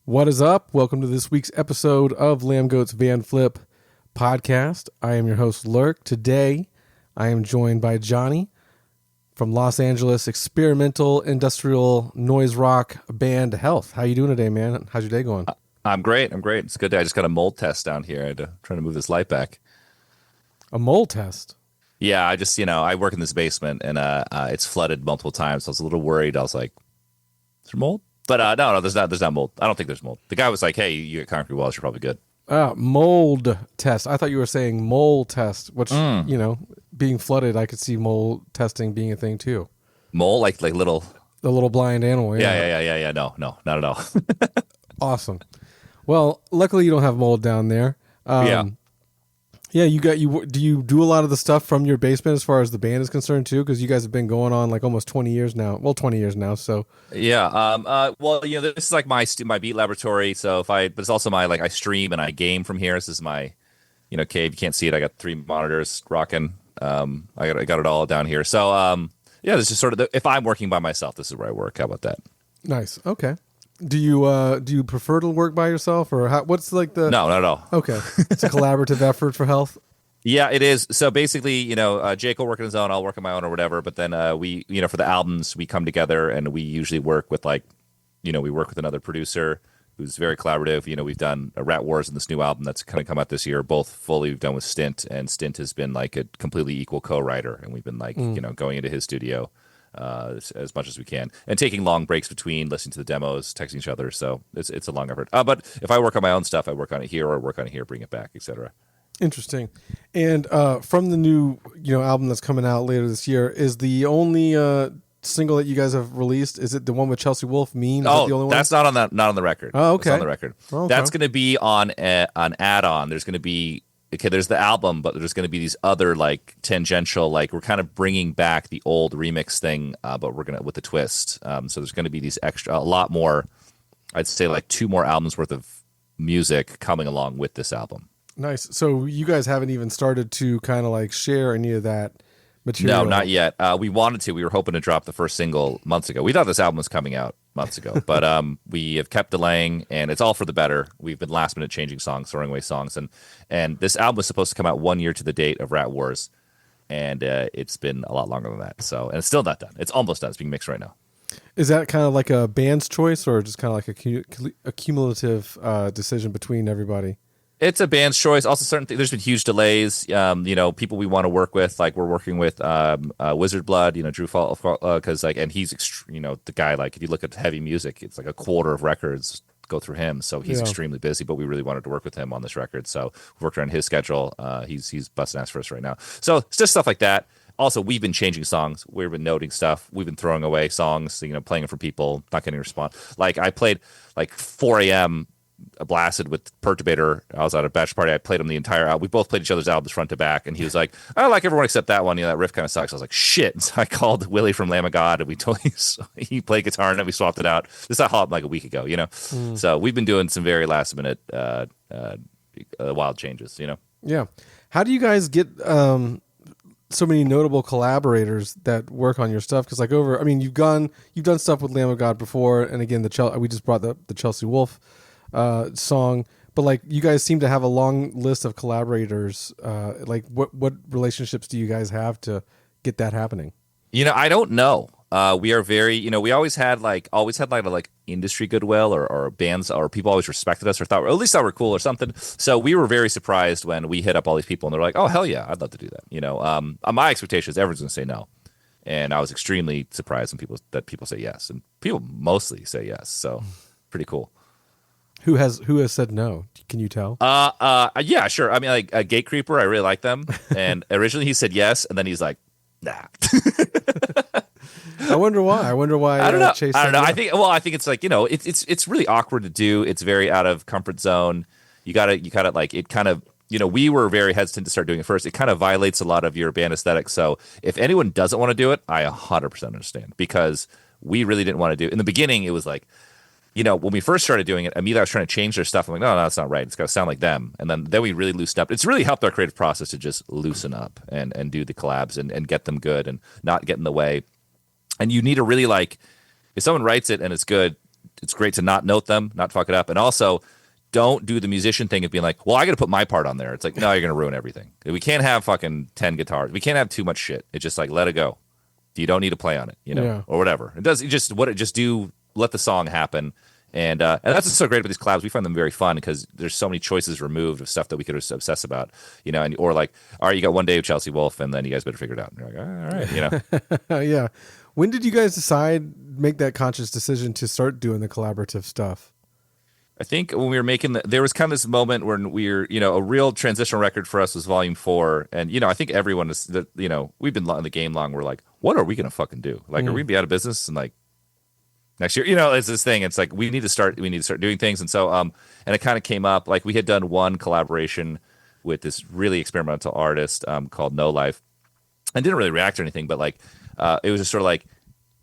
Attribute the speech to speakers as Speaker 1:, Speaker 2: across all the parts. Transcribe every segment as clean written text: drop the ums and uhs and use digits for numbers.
Speaker 1: What is up? Welcome to this week's episode of Lambgoat's Vanflip podcast. I am your host, LURK. Today, I am joined by Johnny from Los Angeles experimental industrial noise rock band Health. How you doing today, man? How's your day going?
Speaker 2: I'm great. It's a good day. I just got a mold test down here. I had to try to move this light back.
Speaker 1: A mole test?
Speaker 2: Yeah, I work in this basement and it's flooded multiple times. So I was a little worried. I was like, is there mold? But no, there's not mold. I don't think there's mold. The guy was like, hey, you get concrete walls, you're probably good.
Speaker 1: Mold test. I thought you were saying mole test, which, being flooded, I could see mole testing being a thing too.
Speaker 2: Mole, like little...
Speaker 1: The little blind animal, yeah.
Speaker 2: Yeah. No, not at all.
Speaker 1: Awesome. Well, luckily you don't have mold down there. Yeah, do you do a lot of the stuff from your basement as far as the band is concerned too? Because you guys have been going on like almost 20 years now. Well, 20 years now. So
Speaker 2: yeah. This is like my beat laboratory. But it's also I stream and I game from here. This is my, cave. You can't see it. I got 3 monitors rocking. I got it all down here. So this is sort of if I'm working by myself, this is where I work. How about that?
Speaker 1: Nice. Okay. Do you prefer to work by yourself or what's like the...
Speaker 2: No, not at all.
Speaker 1: Okay. It's a collaborative effort for Health.
Speaker 2: Yeah, it is. So basically, Jake will work on his own, I'll work on my own or whatever. But then we, for the albums, we come together and we usually work with we work with another producer who's very collaborative. We've done Rat Wars in this new album that's kind of come out this year, both fully we've done with Stint, and Stint has been like a completely equal co-writer. And we've been going into his studio as much as we can, and taking long breaks between listening to the demos, texting each other. So it's a long effort. But if I work on my own stuff, I work on it here or work on it here, bring it back, etc.
Speaker 1: Interesting. And from the new album that's coming out later this year, is the only single that you guys have released, is it the one with Chelsea Wolfe? Mean? Is that the only one?
Speaker 2: That's not on the record.
Speaker 1: Oh, okay.
Speaker 2: It's on the record. Oh, okay. That's going to be on an add-on. There's going to be there's the album, but there's going to be these other tangential, we're kind of bringing back the old remix thing, but we're going to with the twist. So there's going to be these a lot more, I'd say 2 more albums worth of music coming along with this album.
Speaker 1: Nice. So you guys haven't even started to kind of share any of that material?
Speaker 2: No, not yet. We wanted to. We were hoping to drop the first single months ago. We thought this album was coming out months ago, but we have kept delaying, and it's all for the better. We've been last minute changing songs, throwing away songs, and this album was supposed to come out 1 year to the date of Rat Wars, and it's been a lot longer than that. So, and it's still not done. It's almost done. It's being mixed right now.
Speaker 1: Is that kind of like a band's choice, or just kind of like a cumulative decision between everybody?
Speaker 2: It's a band's choice. Also, there's been huge delays. People we want to work with, we're working with Wizard Blood, Drew Fall, because and he's the guy. If you look at heavy music, it's a quarter of records go through him. So he's extremely busy. But we really wanted to work with him on this record, so we worked around his schedule. He's busting ass for us right now. So it's just stuff like that. Also, we've been changing songs. We've been noting stuff. We've been throwing away songs. Playing it for people, not getting a response. I played 4 a.m. blasted with Perturbator. I was at a bachelor party. I played him the entire album. We both played each other's albums front to back, and he was like, I like everyone except that one. That riff kind of sucks. I was like, shit. And so I called Willie from Lambgoat, and we totally he played guitar, and then we swapped it out. This happened a week ago, So we've been doing some very last minute wild changes,
Speaker 1: Yeah. How do you guys get so many notable collaborators that work on your stuff? Because you've done stuff with Lambgoat before, and again we just brought the Chelsea Wolfe song, but you guys seem to have a long list of collaborators. What relationships do you guys have to get that happening?
Speaker 2: I don't know. We are very, we always had industry goodwill or bands or people always respected us or at least thought we're cool or something. So we were very surprised when we hit up all these people and they're like, oh hell yeah, I'd love to do that. My expectation is everyone's going to say no. And I was extremely surprised when people say yes, and people mostly say yes. So pretty cool.
Speaker 1: Who has said no? Can you tell?
Speaker 2: Yeah, sure. Gate Creeper, I really like them. And originally he said yes, and then he's like, nah.
Speaker 1: I wonder why.
Speaker 2: I don't know.
Speaker 1: Chase
Speaker 2: I don't know.
Speaker 1: no.
Speaker 2: I think it's it's really awkward to do. It's very out of comfort zone. You gotta it kind of, we were very hesitant to start doing it first. It kind of violates a lot of your band aesthetic. So if anyone doesn't want to do it, I 100% understand, because we really didn't want to do it. In the beginning, it was when we first started doing it, immediately I was trying to change their stuff. I'm like, no, that's not right. It's got to sound like them. And then we really loosened up. It's really helped our creative process to just loosen up and do the collabs and get them good and not get in the way. And you need to really if someone writes it and it's good, it's great to not note them, not fuck it up, and also don't do the musician thing of being like, well, I got to put my part on there. It's like, no, you're gonna ruin everything. We can't have fucking 10 guitars. We can't have too much shit. It's just like, let it go. You don't need to play on it, or whatever. It does. You just do. Let the song happen. And that's what's so great about these collabs. We find them very fun because there's so many choices removed of stuff that we could obsess about, or like, all right, you got one day of Chelsea Wolf, and then you guys better figure it out. And you're like, all right,
Speaker 1: Yeah. When did you guys make that conscious decision to start doing the collaborative stuff?
Speaker 2: I think when we were making there was kind of this moment when we were, a real transitional record for us was Volume 4. And, I think everyone is, we've been in the game long. We're like, what are we going to fucking do? Like, are we going to be out of business? And like, next year, it's this thing. It's like, we need to start doing things. And so, and it kind of came up, like we had done one collaboration with this really experimental artist called No Life, and didn't really react or anything, but like, it was just sort of like,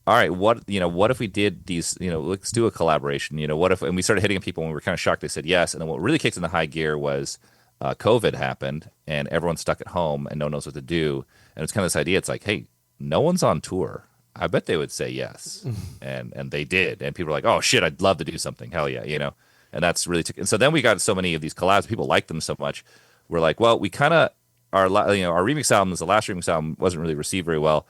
Speaker 2: all right, what if we did these, let's do a collaboration, what if, and we started hitting people and we were kind of shocked. They said yes. And then what really kicked in the high gear was COVID happened and everyone's stuck at home and no one knows what to do. And it's kind of this idea. It's like, hey, no one's on tour. I bet they would say yes. And they did. And people were like, oh shit, I'd love to do something. Hell yeah. And that's really, and so then we got so many of these collabs, people liked them so much. We're like, well, we kind of, our remix albums, the last remix album wasn't really received very well.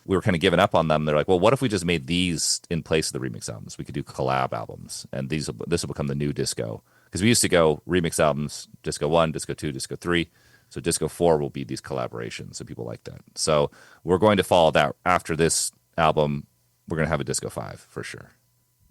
Speaker 2: We were kind of giving up on them. They're like, well, what if we just made these in place of the remix albums? We could do collab albums, and this will become the new disco. Because we used to go remix albums, disco 1, disco 2, disco 3. So disco 4 will be these collaborations, and people like that. So we're going to follow that after this album. We're going to have a disco 5 for sure.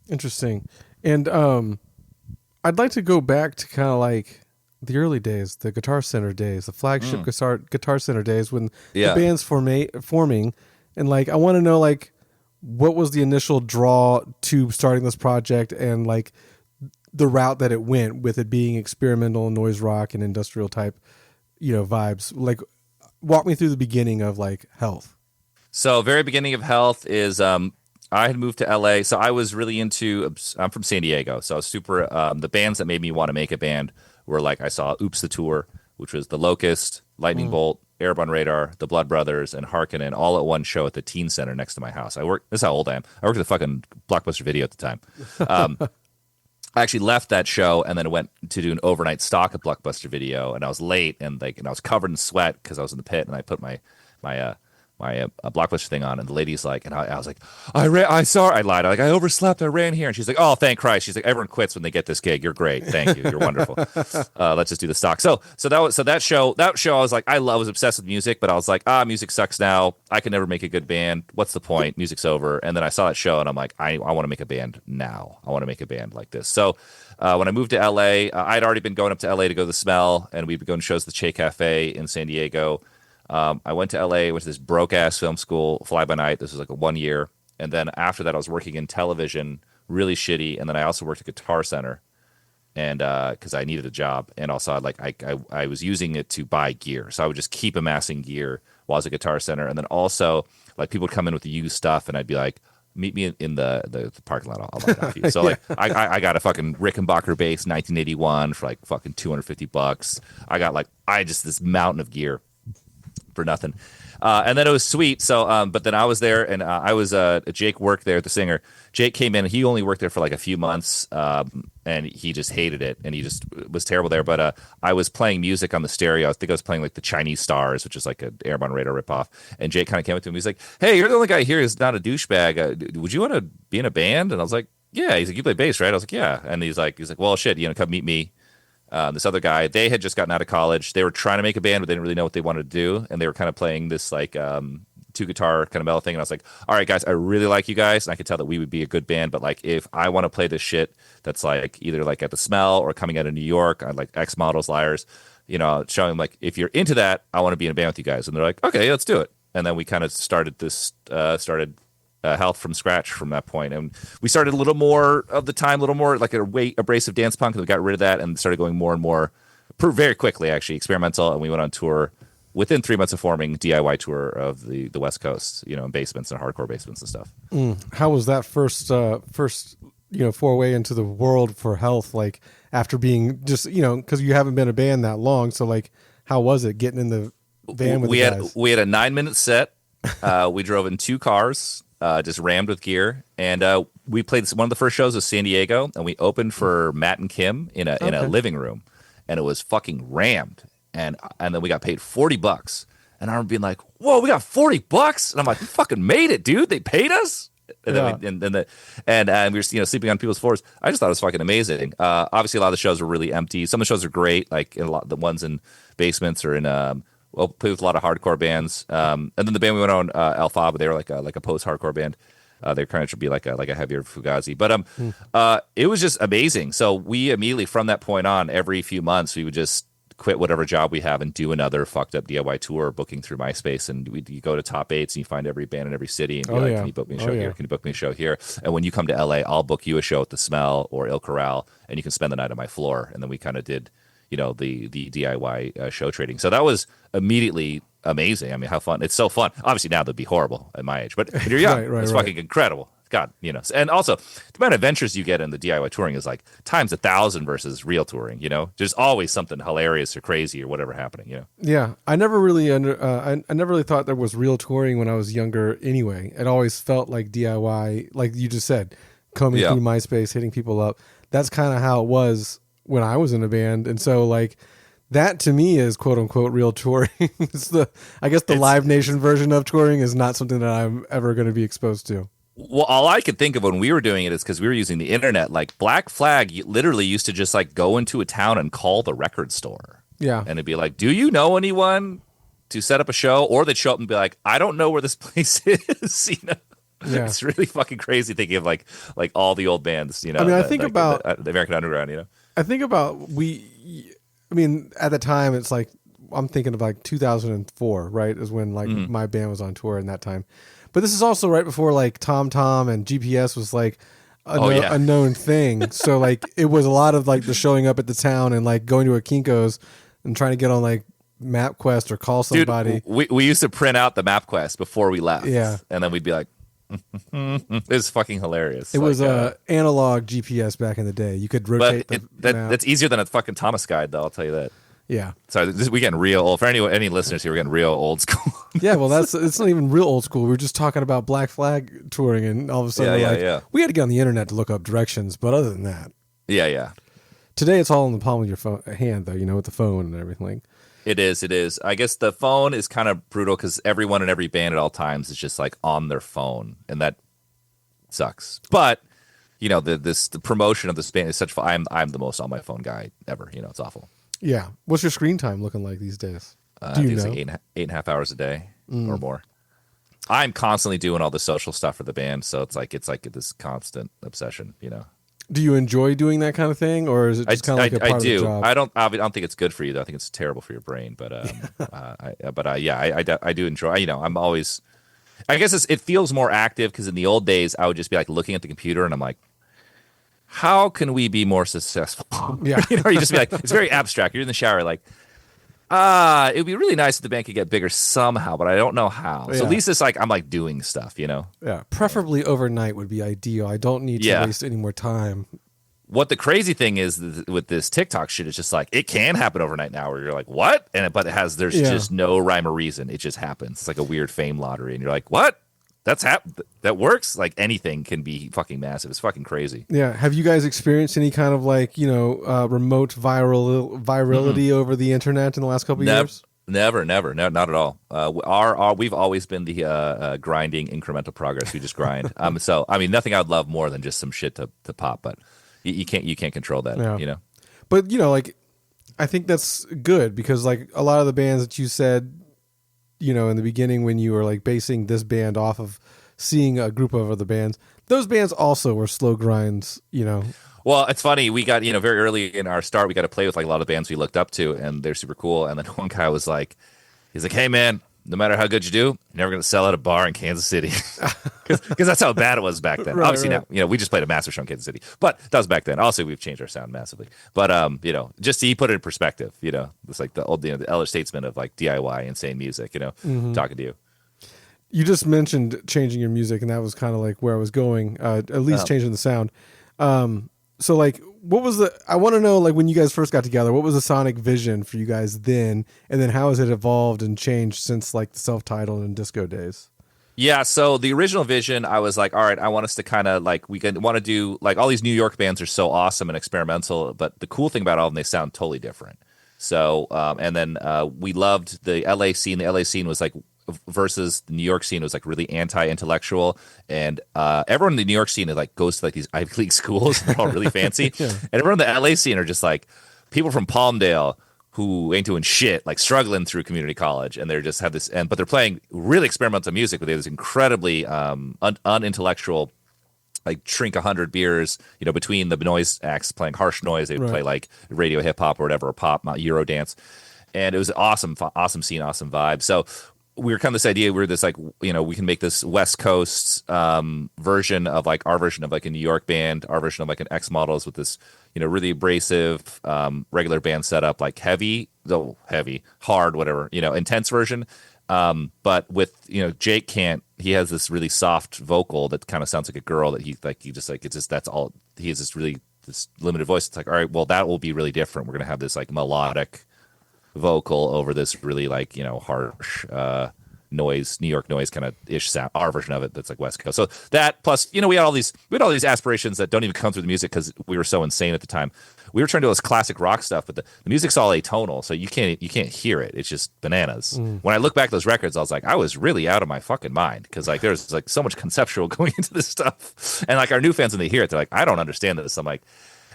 Speaker 1: Interesting. And I'd like to go back to kind of like the early days, the Guitar Center days, the flagship Guitar Center days when the band's forming. And like, I want to know, like, what was the initial draw to starting this project and like the route that it went with it being experimental noise rock and industrial type, vibes. Like, walk me through the beginning of like Health.
Speaker 2: So very beginning of Health is, I had moved to LA. So I was really I'm from San Diego. So I was super, the bands that made me want to make a band were like, I saw Oops the Tour, which was The Locust, Lightning Bolt, Airborne Radar, the Blood Brothers, and Harkonnen all at one show at the Teen Center next to my house. This is how old I am. I worked at the fucking Blockbuster Video at the time. I actually left that show and then went to do an overnight stock at Blockbuster Video, and I was late and I was covered in sweat because I was in the pit, and I put my Blockbuster thing on, and the lady's like, and I was like, I lied. I overslept. I ran here, and she's like, oh, thank Christ. She's like, everyone quits when they get this gig. You're great. Thank you. You're wonderful. Let's just do the stock. So that show. I was like, I was obsessed with music, but I was like, music sucks now. I can never make a good band. What's the point? Music's over. And then I saw that show, and I'm like, I want to make a band now. I want to make a band like this. So when I moved to LA, I'd already been going up to LA to go to the Smell, and we'd been going to shows at the Che Cafe in San Diego. I went to LA, went to this broke ass film school, fly by night. This was like a 1 year. And then after that, I was working in television, really shitty. And then I also worked at Guitar Center, and because I needed a job. And also, I was using it to buy gear. So I would just keep amassing gear while I was at Guitar Center. And then also, like, people would come in with the used stuff, and I'd be like, meet me in the parking lot. I'll buy it off you. So like, I got a fucking Rickenbacker bass, 1981 for like fucking $250. I got this mountain of gear for nothing. And then it was sweet. So, but then I was there, and Jake worked there, the singer. Jake came in, he only worked there for like a few months, and he just hated it, and he just was terrible there. But I was playing music on the stereo. I think I was playing like the Chinese Stars, which is like an Airborne Radar ripoff. And Jake kind of came up to him. He's like, hey, you're the only guy here who's not a douchebag. Would you want to be in a band? And I was like, yeah. He's like, you play bass, right? I was like, yeah. And he's like, well, shit, come meet me. This other guy, they had just gotten out of college. They were trying to make a band, but they didn't really know what they wanted to do. And they were kind of playing this like two guitar kind of metal thing. And I was like, all right, guys, I really like you guys. And I could tell that we would be a good band. But like, if I want to play this shit that's like either like at the Smell or coming out of New York, I like X Models, Liars, showing them like, if you're into that, I want to be in a band with you guys. And they're like, okay, let's do it. And then we kind of started Health from scratch from that point. And we started a little more of the time, a little more like abrasive dance punk, and we got rid of that and started going more and more, very quickly actually, experimental. And we went on tour within 3 months of forming, DIY tour of the West Coast, in basements and hardcore basements and stuff.
Speaker 1: How was that first foray into the world for Health, like after being just because you haven't been a band that long, so like how was it getting in the van with the guys?
Speaker 2: We had a 9-minute set. We drove in 2 cars. just rammed with gear, and we played one of the first shows was San Diego, and we opened for Matt and Kim in a living room, and it was fucking rammed, and then we got paid $40, and I remember being like, "Whoa, we got $40!" And I'm like, "We fucking made it, dude! They paid us." And then we were sleeping on people's floors. I just thought it was fucking amazing. Obviously, a lot of the shows were really empty. Some of the shows are great, like a lot the ones in basements or in played with a lot of hardcore bands. And then the band we went on, Alpha, but they were like a post-hardcore band. They kind of should be like a heavier Fugazi. But it was just amazing. So we immediately, from that point on, every few months, we would just quit whatever job we have and do another fucked up DIY tour, booking through MySpace. And you go to top eights and you find every band in every city and be like, can you book me a show here? Can you book me a show here? And when you come to LA, I'll book you a show at the Smell or Il Corral, and you can spend the night on my floor. And then we kind of did, the DIY show trading. So that was immediately amazing. I mean, how fun. It's so fun. Obviously now that'd be horrible at my age, but when you're young, it's fucking incredible. God, and also the amount of adventures you get in the DIY touring is like times 1,000 versus real touring. There's always something hilarious or crazy or whatever happening.
Speaker 1: Yeah, I never really I never really thought there was real touring when I was younger. Anyway, it always felt like DIY, like you just said, coming through MySpace, hitting people up. That's kind of how it was when I was in a band, and so like that to me is quote unquote real touring. It's the Live Nation version of touring is not something that I'm ever going to be exposed to.
Speaker 2: Well, all I could think of when we were doing it is because we were using the internet. Like Black Flag literally used to just like go into a town and call the record store.
Speaker 1: Yeah.
Speaker 2: And it'd be like, do you know anyone to set up a show? Or they'd show up and be like, I don't know where this place is.
Speaker 1: Yeah.
Speaker 2: It's really fucking crazy thinking of like all the old bands,
Speaker 1: I mean, I think about
Speaker 2: the American Underground,
Speaker 1: I think about at the time it's like, I'm thinking of like 2004, right? Is when like my band was on tour in that time. But this is also right before like TomTom and GPS was like a known thing. So like it was a lot of like the showing up at the town and like going to a Kinko's and trying to get on like MapQuest or call somebody.
Speaker 2: Dude, we used to print out the MapQuest before we left.
Speaker 1: Yeah.
Speaker 2: And then we'd be like, it was fucking hilarious.
Speaker 1: It was analog GPS back in the day. You could rotate
Speaker 2: that's easier than a fucking Thomas guide, though. I'll tell you that.
Speaker 1: Yeah.
Speaker 2: Sorry, we're getting real old. For any listeners here, we're getting real old school.
Speaker 1: Yeah, well, it's not even real old school. We were just talking about Black Flag touring, and all of a sudden, we had to get on the internet to look up directions. But other than that,
Speaker 2: yeah.
Speaker 1: Today, it's all in the palm of your hand, though. With the phone and everything.
Speaker 2: It is. I guess the phone is kind of brutal because everyone in every band at all times is just like on their phone, and that sucks. But the promotion of this band is such fun. I'm the most on my phone guy ever. It's awful.
Speaker 1: Yeah. What's your screen time looking like these days?
Speaker 2: Do you know? It's like 8.5 hours a day or more. I'm constantly doing all the social stuff for the band, so it's like this constant obsession.
Speaker 1: Do you enjoy doing that kind of thing, or is it just kind of like a part of the job?
Speaker 2: I don't think it's good for you, though. I think it's terrible for your brain. But I do enjoy. I'm always. I guess it feels more active because in the old days I would just be like looking at the computer and I'm like, how can we be more successful?
Speaker 1: Yeah.
Speaker 2: You just be like, it's very abstract. You're in the shower, like, it would be really nice if the band could get bigger somehow, but I don't know how. Yeah. So at least it's like I'm like doing stuff,
Speaker 1: Yeah. Preferably overnight would be ideal. I don't need to waste any more time.
Speaker 2: What the crazy thing is with this TikTok shit, it's just like it can happen overnight now, where you're like, what? But there's just no rhyme or reason. It just happens. It's like a weird fame lottery, and you're like, what? That works. Like anything can be fucking massive. It's fucking crazy.
Speaker 1: Yeah. Have you guys experienced any kind of like remote virality over the internet in the last couple of years?
Speaker 2: Never, not at all. We've always been the grinding incremental progress. We just grind. So I mean, nothing I would love more than just some shit to pop, but you can't control that.
Speaker 1: Yeah. But like I think that's good because like a lot of the bands that you said, in the beginning when you were like basing this band off of seeing a group of other bands, those bands also were slow grinds,
Speaker 2: Well, it's funny. We got, very early in our start, we got to play with like a lot of bands we looked up to, and they're super cool. And then one guy was like, he's like, hey man, no matter how good you do, you're never going to sell at a bar in Kansas City. Because that's how bad it was back then. Obviously now, we just played a massive show in Kansas City, but that was back then. Also, we've changed our sound massively. But, just he put it in perspective, it's like the old, the elder statesman of like DIY, insane music, talking to you.
Speaker 1: You just mentioned changing your music, and that was kind of like where I was going, at least changing the sound. So like, what was I want to know, like when you guys first got together, what was the sonic vision for you guys then? And then how has it evolved and changed since like the self-titled and disco days?
Speaker 2: Yeah, so the original vision, I was like, all right, I want us to kind of like we can want to do like all these New York bands are so awesome and experimental, but the cool thing about all of them, they sound totally different. So, and then we loved the LA scene. The LA scene was like versus the New York scene was like really anti-intellectual, and everyone in the New York scene like goes to like these Ivy League schools, they're all really fancy,
Speaker 1: Yeah.
Speaker 2: and everyone in the LA scene are just like people from Palmdale who ain't doing shit, like struggling through community college, and they're just have this, and but they're playing really experimental music, but they have this incredibly unintellectual, like drink 100 beers, between the noise acts playing harsh noise, they would
Speaker 1: Right.
Speaker 2: play like radio hip hop or whatever, or pop, not Euro dance, and it was awesome, awesome scene, awesome vibe. So we were kind of this idea, we were this like, we can make this West Coast version of like our version of like a New York band, our version of like an X Models with this, really abrasive regular band setup, like heavy, though heavy, hard, whatever, intense version. But with, Jake can't, he has this really soft vocal that kind of sounds like a girl that he just like, it's just, that's all, he has this really, this limited voice. It's like, all right, well, that will be really different. We're going to have this like melodic vocal over this really like harsh noise, New York noise kind of ish sound, our version of it that's like West Coast. So that plus we had all these aspirations that don't even come through the music because we were so insane at the time. We were trying to do this classic rock stuff, but the music's all atonal, so you can't hear it. It's just bananas. When I look back at those records, I was like, I was really out of my fucking mind because like there's like so much conceptual going into this stuff, and like our new fans when they hear it, they're like, I don't understand this. I'm like,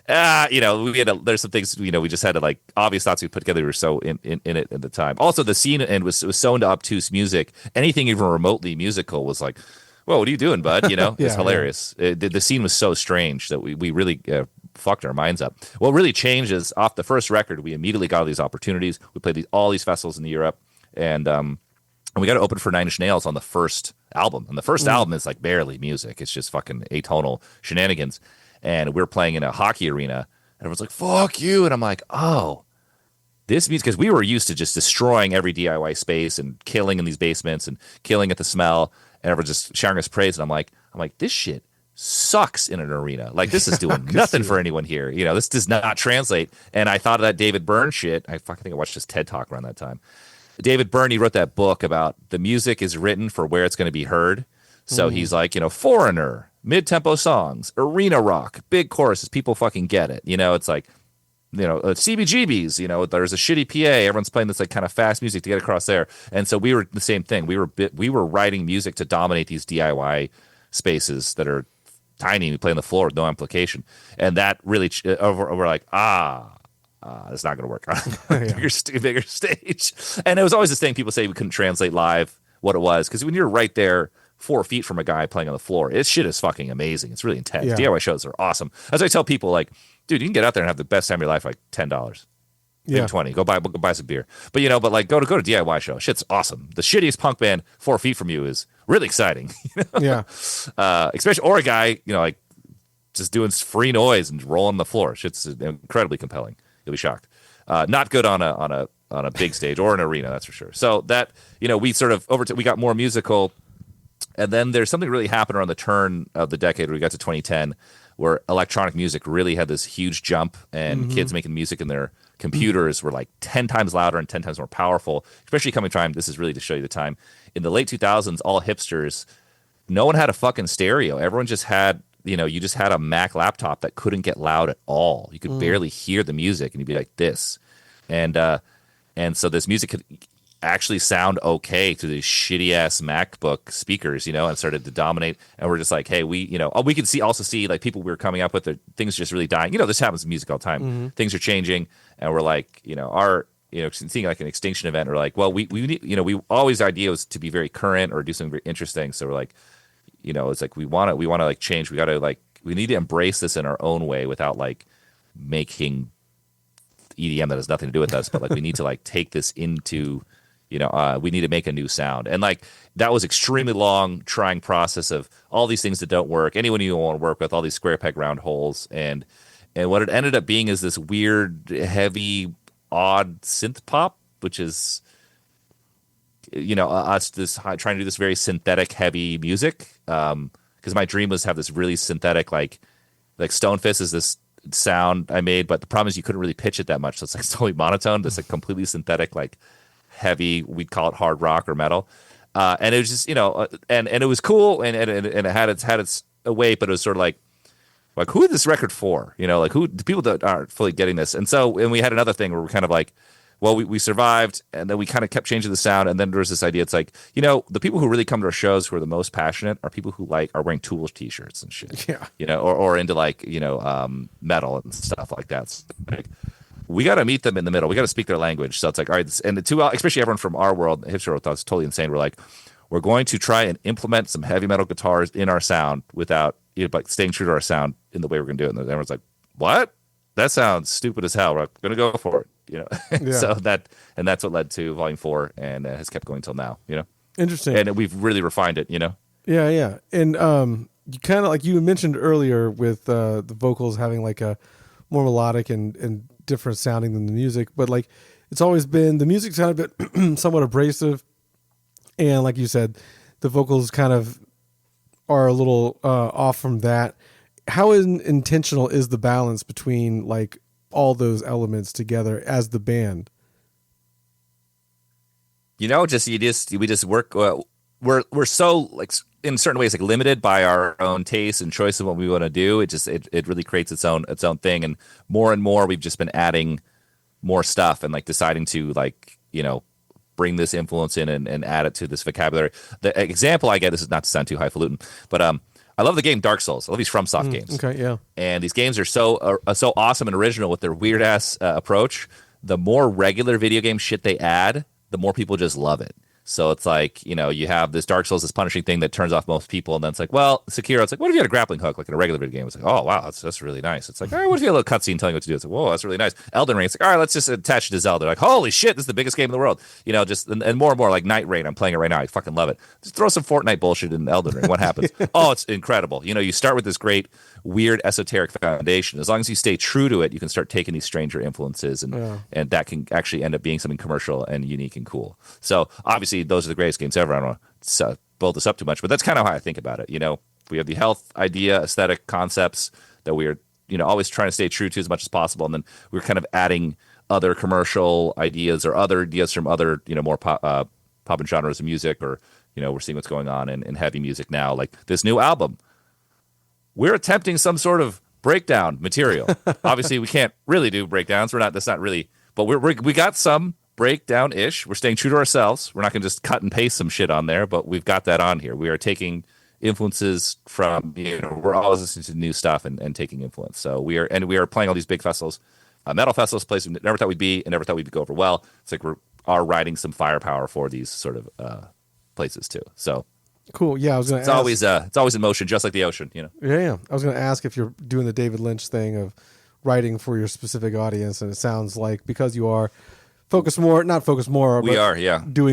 Speaker 2: there's some things, we just had to like obvious thoughts we put together. We were so in it at the time. Also, the scene and was so into obtuse music. Anything even remotely musical was like, well, what are you doing, bud?
Speaker 1: Yeah,
Speaker 2: It's hilarious. The scene was so strange that we really fucked our minds up. What really changed is off the first record, we immediately got all these opportunities. We played all these festivals in Europe, and we got to open for Nine Inch Nails on the first album. And the first album is like barely music. It's just fucking atonal shenanigans. And we were playing in a hockey arena, and everyone's like, fuck you. And I'm like, oh, this means because we were used to just destroying every DIY space and killing in these basements and killing at the smell, and everyone's just showering us praise. And I'm like, this shit sucks in an arena. Like, this is doing nothing for anyone here. This does not translate. And I thought of that David Byrne shit. I fucking think I watched his TED Talk around that time. David Byrne, he wrote that book about the music is written for where it's going to be heard. So he's like, Foreigner, mid-tempo songs, arena rock, big choruses, people fucking get it. It's like, CBGBs, there's a shitty PA, everyone's playing this like kind of fast music to get across there. And so we were the same thing. We were writing music to dominate these DIY spaces that are tiny. We play on the floor with no amplification. And that really, we're like, it's not going to work on a bigger stage. And it was always this thing people say we couldn't translate live what it was. Because when you're right there 4 feet from a guy playing on the floor, it shit is fucking amazing. It's really intense.
Speaker 1: Yeah.
Speaker 2: DIY shows are awesome. As I tell people, like, dude, you can get out there and have the best time of your life for like $10. Maybe
Speaker 1: Yeah.
Speaker 2: 20. Go buy some beer. But but like go to DIY show. Shit's awesome. The shittiest punk band 4 feet from you is really exciting.
Speaker 1: Yeah.
Speaker 2: Especially or a guy, like just doing free noise and rolling the floor. Shit's incredibly compelling. You'll be shocked. Not good on a big stage or an arena, that's for sure. So that we sort of we got more musical, and then there's something really happened around the turn of the decade where we got to 2010, where electronic music really had this huge jump, and kids making music in their computers were like 10 times louder and 10 times more powerful. Especially coming time, this is really to show you the time. In the late 2000s, all hipsters, no one had a fucking stereo. Everyone just had you just had a Mac laptop that couldn't get loud at all. You could barely hear the music, and you'd be like this, and so this music could actually sound okay through these shitty ass MacBook speakers, and started to dominate. And we're just like, hey, we could also see like people we were coming up with, things just really dying. This happens in music all the time. Things are changing, and we're like, seeing like an extinction event. We're like, well, we need, we always idea was to be very current or do something very interesting. So we're like, it's like we want to like change. We got to like we need to embrace this in our own way without like making EDM that has nothing to do with us, but like we need to like take this into we need to make a new sound. And like that was extremely long trying process of all these things that don't work, anyone you want to work with, all these square peg round holes, and what it ended up being is this weird heavy odd synth pop, which is us trying to do this very synthetic heavy music, because my dream was to have this really synthetic like Stonefist is this sound I made, but the problem is you couldn't really pitch it that much, so it's like totally monotone. This like completely synthetic like heavy, we'd call it hard rock or metal. And it was just and it was cool, and it had its weight, but it was sort of like who is this record for? Like who the people that aren't fully getting this. And we had another thing where we're kind of like, well, we survived, and then we kind of kept changing the sound, and then there was this idea. It's like, the people who really come to our shows who are the most passionate are people who are wearing Tool t-shirts and shit.
Speaker 1: Yeah.
Speaker 2: Or into metal and stuff like that. So, we got to meet them in the middle. We got to speak their language. So it's like, all right, and the two, especially everyone from our world, hipster world, thought it was totally insane. We're like, we're going to try and implement some heavy metal guitars in our sound without staying true to our sound in the way we're going to do it. And everyone's like, what? That sounds stupid as hell. We're going to go for it.
Speaker 1: Yeah.
Speaker 2: So that's what led to Volume 4, and has kept going till now.
Speaker 1: Interesting.
Speaker 2: And we've really refined it.
Speaker 1: Yeah. And you kind of like you mentioned earlier with the vocals having like a more melodic and different sounding than the music, but like it's always been the music's kind of been somewhat abrasive, and like you said, the vocals kind of are a little off from that. How intentional is the balance between like all those elements together as the band?
Speaker 2: We just work. We're so like in certain ways like limited by our own taste and choice of what we want to do. It really creates its own thing, and more we've just been adding more stuff and like deciding to bring this influence in and add it to this vocabulary. The example I get, this is not to sound too highfalutin, but I love the game Dark Souls. I love these FromSoft games.
Speaker 1: Okay, yeah.
Speaker 2: And these games are so awesome and original with their weird ass approach. The more regular video game shit they add, the more people just love it. So it's like, you have this Dark Souls, this punishing thing that turns off most people. And then it's like, well, Sekiro, it's like, what if you had a grappling hook like in a regular video game? It's like, oh, wow, that's really nice. It's like, all right, what if you had a little cutscene telling you what to do? It's like, whoa, that's really nice. Elden Ring, it's like, all right, let's just attach it to Zelda. Like, holy shit, this is the biggest game in the world. And more and more like Night Rain. I'm playing it right now. I fucking love it. Just throw some Fortnite bullshit in Elden Ring. What happens? Oh, it's incredible. You start with this great, weird, esoteric foundation. As long as you stay true to it, you can start taking these stranger influences, and that can actually end up being something commercial and unique and cool. So obviously, those are the greatest games ever. I don't want to build this up too much, but that's kind of how I think about it. We have the health idea, aesthetic concepts that we are, always trying to stay true to as much as possible, and then we're kind of adding other commercial ideas or other ideas from other, more pop and genres of music, or we're seeing what's going on in heavy music now, like this new album. We're attempting some sort of breakdown material. Obviously, we can't really do breakdowns. That's not really, but we got some breakdown-ish. We're staying true to ourselves. We're not going to just cut and paste some shit on there, but we've got that on here. We are taking influences from, we're always listening to new stuff and taking influence. So we are playing all these big festivals, metal festivals, places we never thought we'd be and never thought we'd go over well. It's like we are riding some firepower for these sort of places too. So
Speaker 1: cool. Yeah, I was going to
Speaker 2: ask. It's always in motion, just like the ocean,
Speaker 1: Yeah. I was going to ask if you're doing the David Lynch thing of writing for your specific audience, and it sounds like because you are doing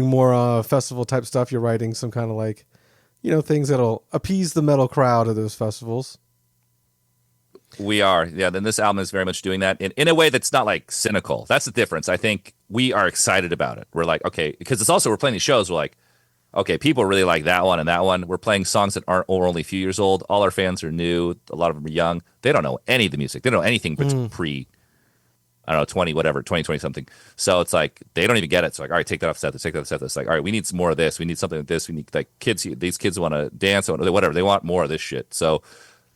Speaker 1: more festival type stuff, you're writing some kind of like, things that'll appease the metal crowd at those festivals.
Speaker 2: We are. Yeah. Then this album is very much doing that in a way that's not like cynical. That's the difference. I think we are excited about it. We're like, okay, because it's also, we're playing these shows. We're like, okay, people really like that one and that one. We're playing songs that aren't only a few years old. All our fans are new. A lot of them are young. They don't know any of the music. They don't know anything but pre, I don't know, 20, something. So it's like, they don't even get it. So like, all right, take that off set. Take that off set. It's like, all right, we need some more of this. We need something like this. We need like these kids want to dance, whatever. They want more of this shit. So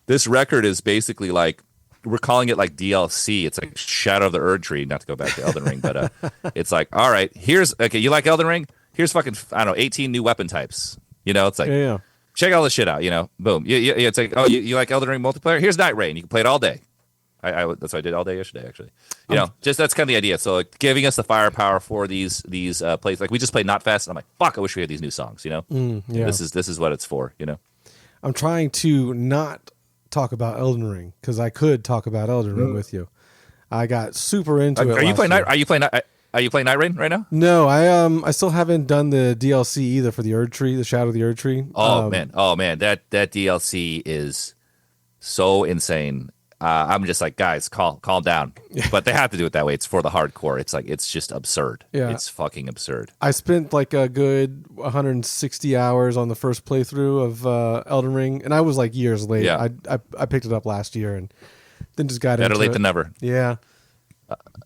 Speaker 2: this record is basically like, we're calling it like DLC. It's like Shadow of the Erd Tree, not to go back to Elden Ring, but it's like, all right, okay, you like Elden Ring? Here's fucking, I don't know, 18 new weapon types. It's like, check all this shit out, boom. It's like, oh, you like Elden Ring multiplayer? Here's Night Rain. You can play it all day. That's what I did all day yesterday, actually. Just that's kind of the idea. So like giving us the firepower for these plays. Like we just played Knotfest, and I'm like, fuck, I wish we had these new songs,
Speaker 1: Yeah.
Speaker 2: This is what it's for,
Speaker 1: I'm trying to not talk about Elden Ring, because I could talk about Elden Ring with you. I got super into it.
Speaker 2: Are you playing Night Rain right now?
Speaker 1: No, I still haven't done the DLC either for the Erd Tree, the Shadow of the Erd Tree.
Speaker 2: Oh man, that DLC is so insane. I'm just like, guys, calm down. But they have to do it that way. It's for the hardcore. It's like, it's just absurd.
Speaker 1: Yeah.
Speaker 2: It's fucking absurd.
Speaker 1: I spent like a good 160 hours on the first playthrough of Elden Ring, and I was like years late.
Speaker 2: Yeah.
Speaker 1: I picked it up last year and then just got
Speaker 2: Better
Speaker 1: into
Speaker 2: late
Speaker 1: it.
Speaker 2: than never.
Speaker 1: Yeah.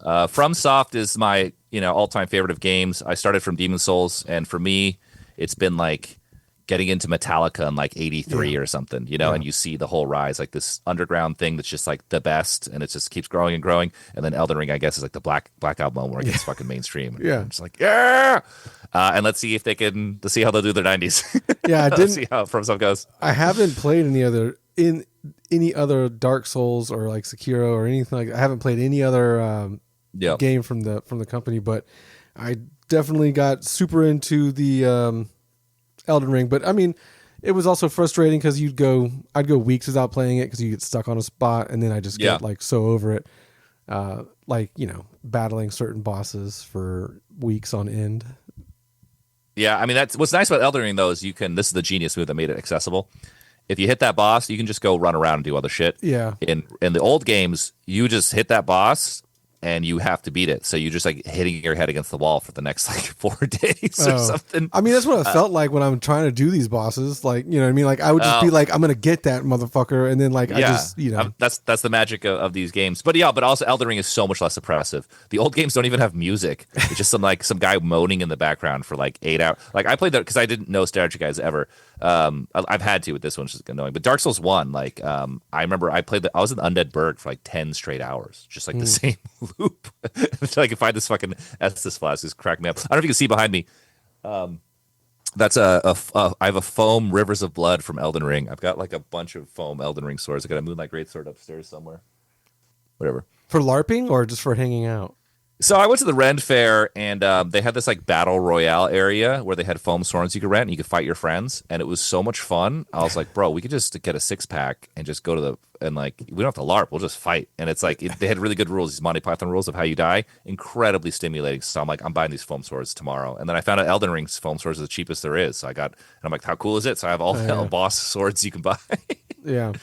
Speaker 2: FromSoft is my all-time favorite of games. I started from Demon's Souls, and for me, it's been like getting into Metallica in like 83 or something, you know,
Speaker 1: Yeah.
Speaker 2: and you see the whole rise, like this underground thing that's just like the best, and it just keeps growing and growing. And then Elden Ring, I guess, is like the Black Album where it gets fucking mainstream.
Speaker 1: Yeah.
Speaker 2: I'm just like, yeah. And let's see if they can, let's see how they'll do their 90s.
Speaker 1: Yeah, I
Speaker 2: Let's
Speaker 1: didn't.
Speaker 2: see how From Some goes.
Speaker 1: I haven't played any other Dark Souls or like Sekiro or anything like. I haven't played any other
Speaker 2: Yeah.
Speaker 1: game from the company, but I definitely got super into the Elden Ring. But I mean, it was also frustrating because I'd go weeks without playing it because you get stuck on a spot, and then I just get like so over it, like battling certain bosses for weeks on end.
Speaker 2: Yeah, I mean that's what's nice about Elden Ring though is you can. This is the genius move that made it accessible. If you hit that boss, you can just go run around and do other shit.
Speaker 1: Yeah.
Speaker 2: In the old games, you just hit that boss and you have to beat it. So you're just like hitting your head against the wall for the next like 4 days or something.
Speaker 1: I mean, that's what it felt like when I'm trying to do these bosses. Like, you know what I mean? Like, I would just be like, I'm going to get that motherfucker. And then, like, I just,
Speaker 2: That's the magic of these games. But yeah, but also Elden Ring is so much less oppressive. The old games don't even have music. It's just some guy moaning in the background for like 8 hours. Like, I played that because I didn't know strategy guys ever. I've had to with this one, which is annoying. But Dark Souls 1, like, I remember I was in Undead Burg for like 10 straight hours. Just like the same loop. Until I can find this fucking Estus flask. Just crack me up. I don't know if you can see behind me. That's I have a foam Rivers of Blood from Elden Ring. I've got like a bunch of foam Elden Ring swords. I got a Moonlight Greatsword upstairs somewhere. Whatever.
Speaker 1: For LARPing or just for hanging out?
Speaker 2: So I went to the Ren Fair, and they had this like battle royale area where they had foam swords you could rent and you could fight your friends, and it was so much fun. I was like, bro, we could just get a 6-pack and just go to like we don't have to LARP, we'll just fight. And it's like they had really good rules, these Monty Python rules of how you die, incredibly stimulating. So I'm like, I'm buying these foam swords tomorrow. And then I found out Elden Ring's foam swords are the cheapest there is. So and I'm like, how cool is it? So I have all the boss swords you can buy.
Speaker 1: Yeah.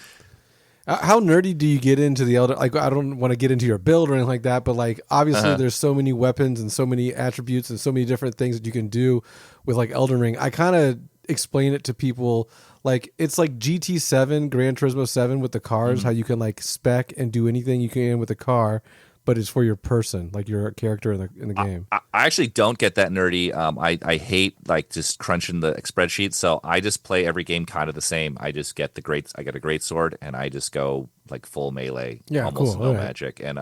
Speaker 1: How nerdy do you get into the Elden? Like, I don't want to get into your build or anything like that, but like, obviously, there's so many weapons and so many attributes and so many different things that you can do with like Elden Ring. I kind of explain it to people like it's like GT7, Gran Turismo 7 with the cars, how you can like spec and do anything you can with a car, but it's for your person, like your character in the game.
Speaker 2: I actually don't get that nerdy. I hate like just crunching the spreadsheet, so I just play every game kind of the same. I just get I get a great sword, and I just go like full melee, almost no magic. And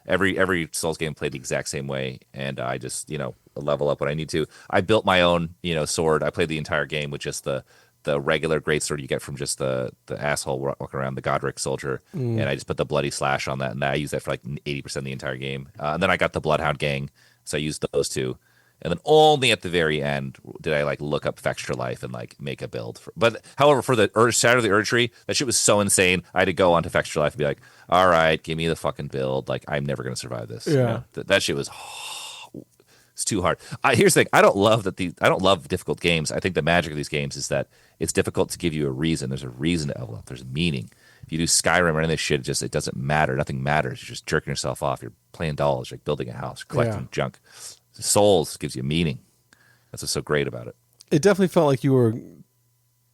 Speaker 2: every Souls game played the exact same way, and I just level up when I need to. I built my own sword. I played the entire game with just the regular greatsword you get from just the asshole walking around, the Godric soldier, and I just put the bloody slash on that, and I use that for like 80% of the entire game. And then I got the Bloodhound Gang, so I used those two, and then only at the very end did I like look up Fextra Life and like make a build. But however, for the Shadow of the Erd Tree, that shit was so insane. I had to go onto Fextra Life and be like, all right, give me the fucking build. Like, I'm never gonna survive this.
Speaker 1: Yeah,
Speaker 2: that shit was. It's too hard. Here's the thing. I don't love difficult games. I think the magic of these games is that it's difficult to give you a reason. There's a reason to level up. There's a meaning. If you do Skyrim or any of this shit, it doesn't matter. Nothing matters. You're just jerking yourself off. You're playing dolls. You're like building a house, collecting junk. Souls gives you meaning. That's what's so great about it.
Speaker 1: It definitely felt like you were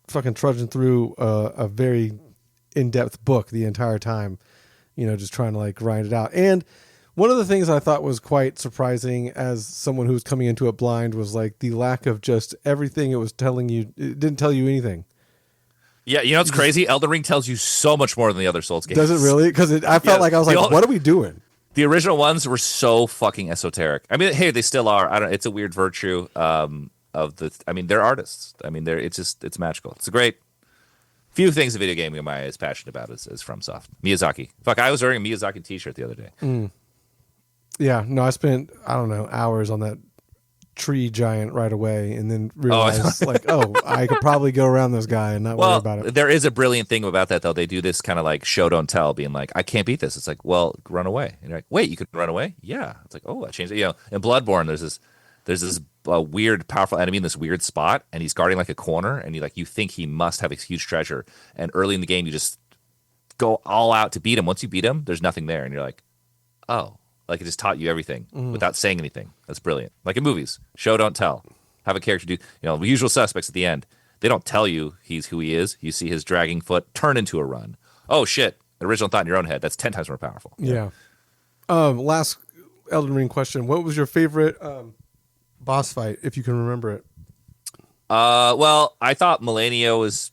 Speaker 1: fucking trudging through a very in-depth book the entire time, just trying to like grind it out. And one of the things I thought was quite surprising as someone who was coming into it blind was like the lack of just everything it was telling you. It didn't tell you anything.
Speaker 2: Yeah, it's crazy. Elden Ring tells you so much more than the other Souls games.
Speaker 1: Does it really? Because I felt like I was like, what are we doing?
Speaker 2: The original ones were so fucking esoteric. I mean, hey, they still are. It's a weird virtue of the. I mean, they're artists. I mean, it's magical. It's a great. Few things a video game am I as passionate about as FromSoft. Miyazaki. Fuck, I was wearing a Miyazaki t-shirt the other day.
Speaker 1: Yeah, no, I spent, I don't know, hours on that tree giant right away and then realized I could probably go around this guy and not worry about it.
Speaker 2: There is a brilliant thing about that though. They do this kind of like show don't tell, being like, I can't beat this. It's like, well, run away. And you're like, wait, you can run away? Yeah. It's like, oh, I changed it. In Bloodborne, there's this weird, powerful enemy in this weird spot, and he's guarding like a corner, and you think he must have a huge treasure. And early in the game, you just go all out to beat him. Once you beat him, there's nothing there, and you're like, oh. Like, it just taught you everything without saying anything. That's brilliant. Like in movies, show, don't tell. Have a character do, usual suspects at the end. They don't tell you he's who he is. You see his dragging foot turn into a run. Oh, shit. Original thought in your own head. That's 10 times more powerful.
Speaker 1: Yeah. Last Elden Ring question. What was your favorite boss fight, if you can remember it?
Speaker 2: Well, I thought Millennia was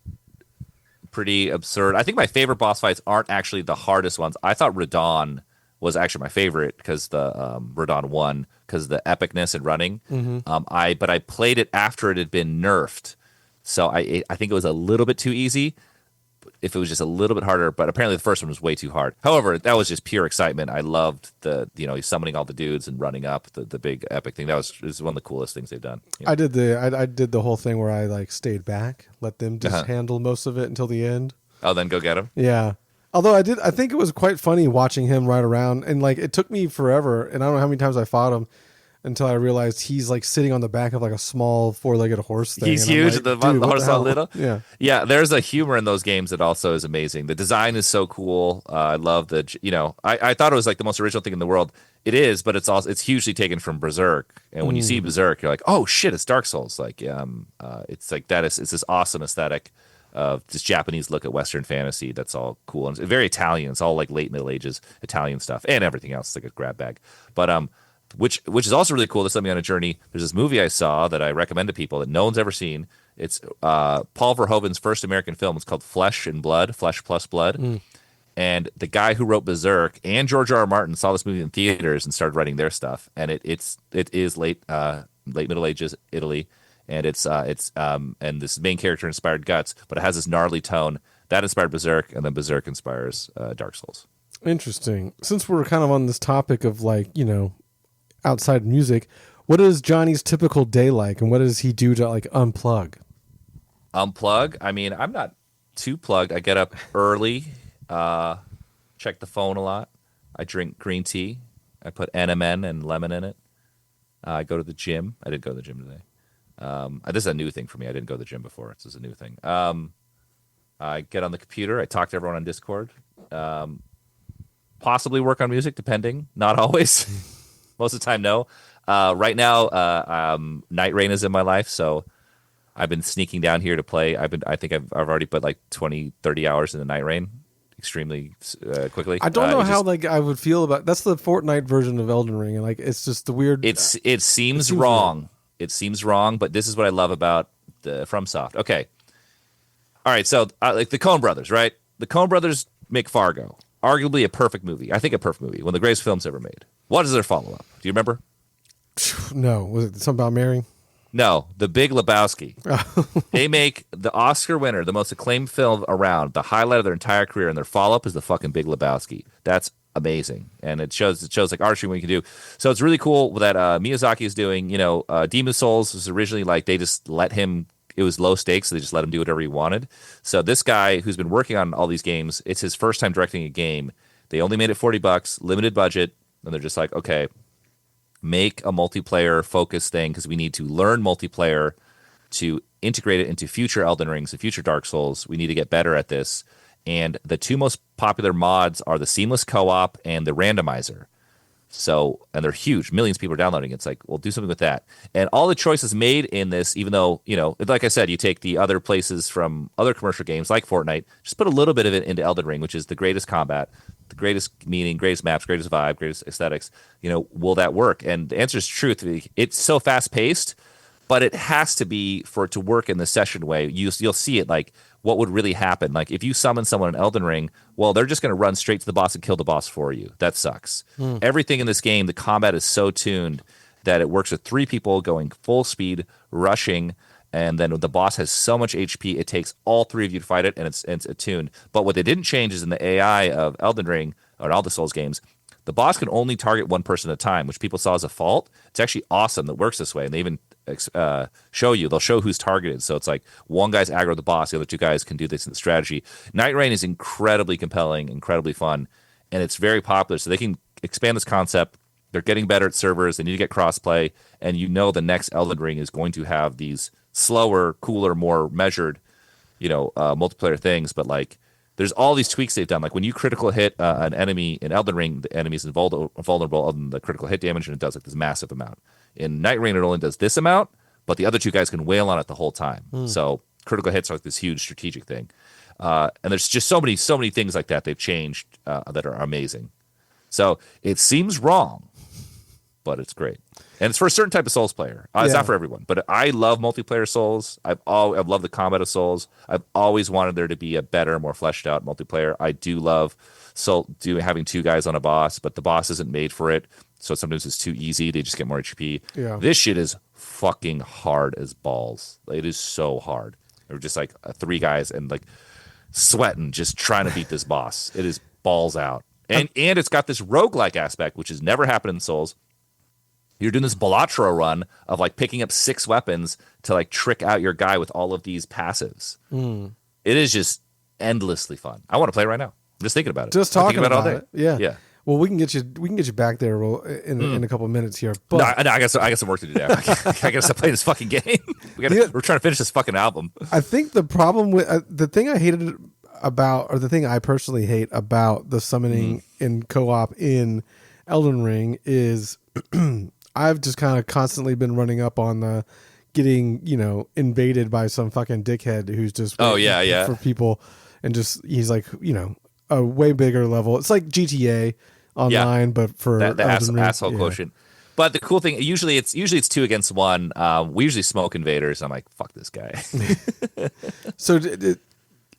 Speaker 2: pretty absurd. I think my favorite boss fights aren't actually the hardest ones. I thought Radon was actually my favorite because the Radon won because the epicness and running. But I played it after it had been nerfed, so I think it was a little bit too easy. If it was just a little bit harder, but apparently the first one was way too hard. However, that was just pure excitement. I loved the summoning all the dudes and running up the big epic thing. That was one of the coolest things they've done. You know?
Speaker 1: I did the whole thing where I like stayed back, let them just handle most of it until the end.
Speaker 2: Oh, then go get him.
Speaker 1: Yeah. Although I think it was quite funny watching him ride around, and like it took me forever, and I don't know how many times I fought him until I realized he's like sitting on the back of like a small 4-legged horse thing.
Speaker 2: He's huge.
Speaker 1: Like,
Speaker 2: the horse all little.
Speaker 1: Yeah.
Speaker 2: Yeah. There's a humor in those games that also is amazing. The design is so cool. I love I thought it was like the most original thing in the world. It is, but it's hugely taken from Berserk. And when you see Berserk, you're like, oh shit, it's Dark Souls. Like, it's like it's this awesome aesthetic of this Japanese look at Western fantasy. That's all cool and it's very Italian. It's all like late Middle Ages Italian stuff and everything else. It's like a grab bag. But which is also really cool. This led me on a journey. There's this movie I saw that I recommend to people that no one's ever seen. It's Paul Verhoeven's first American film. It's called Flesh and Blood, Flesh plus Blood. And the guy who wrote Berserk and George R. R. Martin saw this movie in theaters and started writing their stuff. And it is late Middle Ages Italy, and and this main character inspired Guts, but it has this gnarly tone that inspired Berserk, and then Berserk inspires Dark Souls.
Speaker 1: Interesting. Since we're kind of on this topic of like outside music, what is Johnny's typical day like, and what does he do to like unplug?
Speaker 2: Unplug? I mean, I'm not too plugged. I get up early, check the phone a lot. I drink green tea. I put NMN and lemon in it. I go to the gym. I didn't go to the gym today. This is a new thing for me. I didn't go to the gym before. This is a new thing. I get on the computer. I talk to everyone on Discord. Possibly work on music, depending. Not always. Most of the time, no. Right now, Night Rain is in my life, so I've been sneaking down here to play. I think I've already put like 20, 30 hours into Night Rain extremely quickly.
Speaker 1: I don't know how like I would feel about that's the Fortnite version of Elden Ring, and like it's just the weird.
Speaker 2: It seems wrong. Weird. It seems wrong, but this is what I love about the FromSoft. Okay, all right. So like the Coen Brothers, right? The Coen Brothers make Fargo, arguably a perfect movie. I think a perfect movie, one of the greatest films ever made. What is their follow-up? Do you remember?
Speaker 1: No. Was it something about marrying?
Speaker 2: No, The Big Lebowski. They make the Oscar winner, the most acclaimed film around, the highlight of their entire career, and their follow-up is the fucking Big Lebowski. That's amazing, and it shows like artistry what you can do. So it's really cool that Miyazaki is doing. Demon Souls was originally like they just let him. It was low stakes, so they just let him do whatever he wanted. So this guy who's been working on all these games, it's his first time directing a game. They only made it $40, limited budget. And they're just like, okay, make a multiplayer focused thing because we need to learn multiplayer to integrate it into future Elden Rings and future Dark Souls. We need to get better at this. And the two most popular mods are the seamless co-op and the randomizer. So, and they're huge. Millions of people are downloading it. It's like, well, do something with that. And all the choices made in this, even though, like I said, you take the other places from other commercial games like Fortnite, just put a little bit of it into Elden Ring, which is the greatest combat, the greatest meaning, greatest maps, greatest vibe, greatest aesthetics. Will that work? And the answer is truth. It's so fast paced, but it has to be for it to work in the session way. You'll see it like what would really happen. Like if you summon someone in Elden Ring, well, they're just going to run straight to the boss and kill the boss for you. That sucks. Everything in this game, the combat is so tuned that it works with 3 people going full speed, rushing, and then the boss has so much HP, it takes all 3 of you to fight it, and it's attuned. But what they didn't change is in the AI of Elden Ring, or all the Souls games, the boss can only target one person at a time, which people saw as a fault. It's actually awesome that it works this way, and they even they'll show who's targeted. So it's like one guy's aggro the boss, the other 2 guys can do this in the strategy. Night Rain is incredibly compelling, incredibly fun, and it's very popular. So they can expand this concept. They're getting better at servers. They need to get crossplay, and the next Elden Ring is going to have these slower, cooler, more measured, multiplayer things. But like, there's all these tweaks they've done. Like when you critical hit an enemy in Elden Ring, the enemy is vulnerable other than the critical hit damage, and it does like this massive amount. In Night Rain, it only does this amount, but the other 2 guys can wail on it the whole time. So critical hits are like this huge strategic thing. And there's just so many things like that they've changed that are amazing. So it seems wrong, but it's great. And it's for a certain type of Souls player. It's not for everyone, but I love multiplayer Souls. I've loved the combat of Souls. I've always wanted there to be a better, more fleshed out multiplayer. I do love having two guys on a boss, but the boss isn't made for it. So sometimes it's too easy. They just get more HP.
Speaker 1: Yeah.
Speaker 2: This shit is fucking hard as balls. It is so hard. They're just like three guys and like sweating, just trying to beat this boss. It is balls out. And it's got this roguelike aspect, which has never happened in Souls. You're doing this Balatro run of like picking up 6 weapons to like trick out your guy with all of these passives. It is just endlessly fun. I want to play right now. I'm just thinking about it.
Speaker 1: Just talking about
Speaker 2: it all day.
Speaker 1: it. Yeah.
Speaker 2: Yeah.
Speaker 1: Well, we can get you back there in a couple of minutes here. But
Speaker 2: No, I got some work to do now. I got to stop playing this fucking game. We're trying to finish this fucking album.
Speaker 1: I think the problem with the thing I hated about, or the thing I personally hate about the summoning in co-op in Elden Ring is I've just kind of constantly been running up on the getting, invaded by some fucking dickhead who's just for people, and just he's like, a way bigger level. It's like GTA online, but for
Speaker 2: the asshole quotient. But the cool thing, usually it's 2 against 1. We usually smoke invaders. I'm like, fuck this guy.
Speaker 1: So,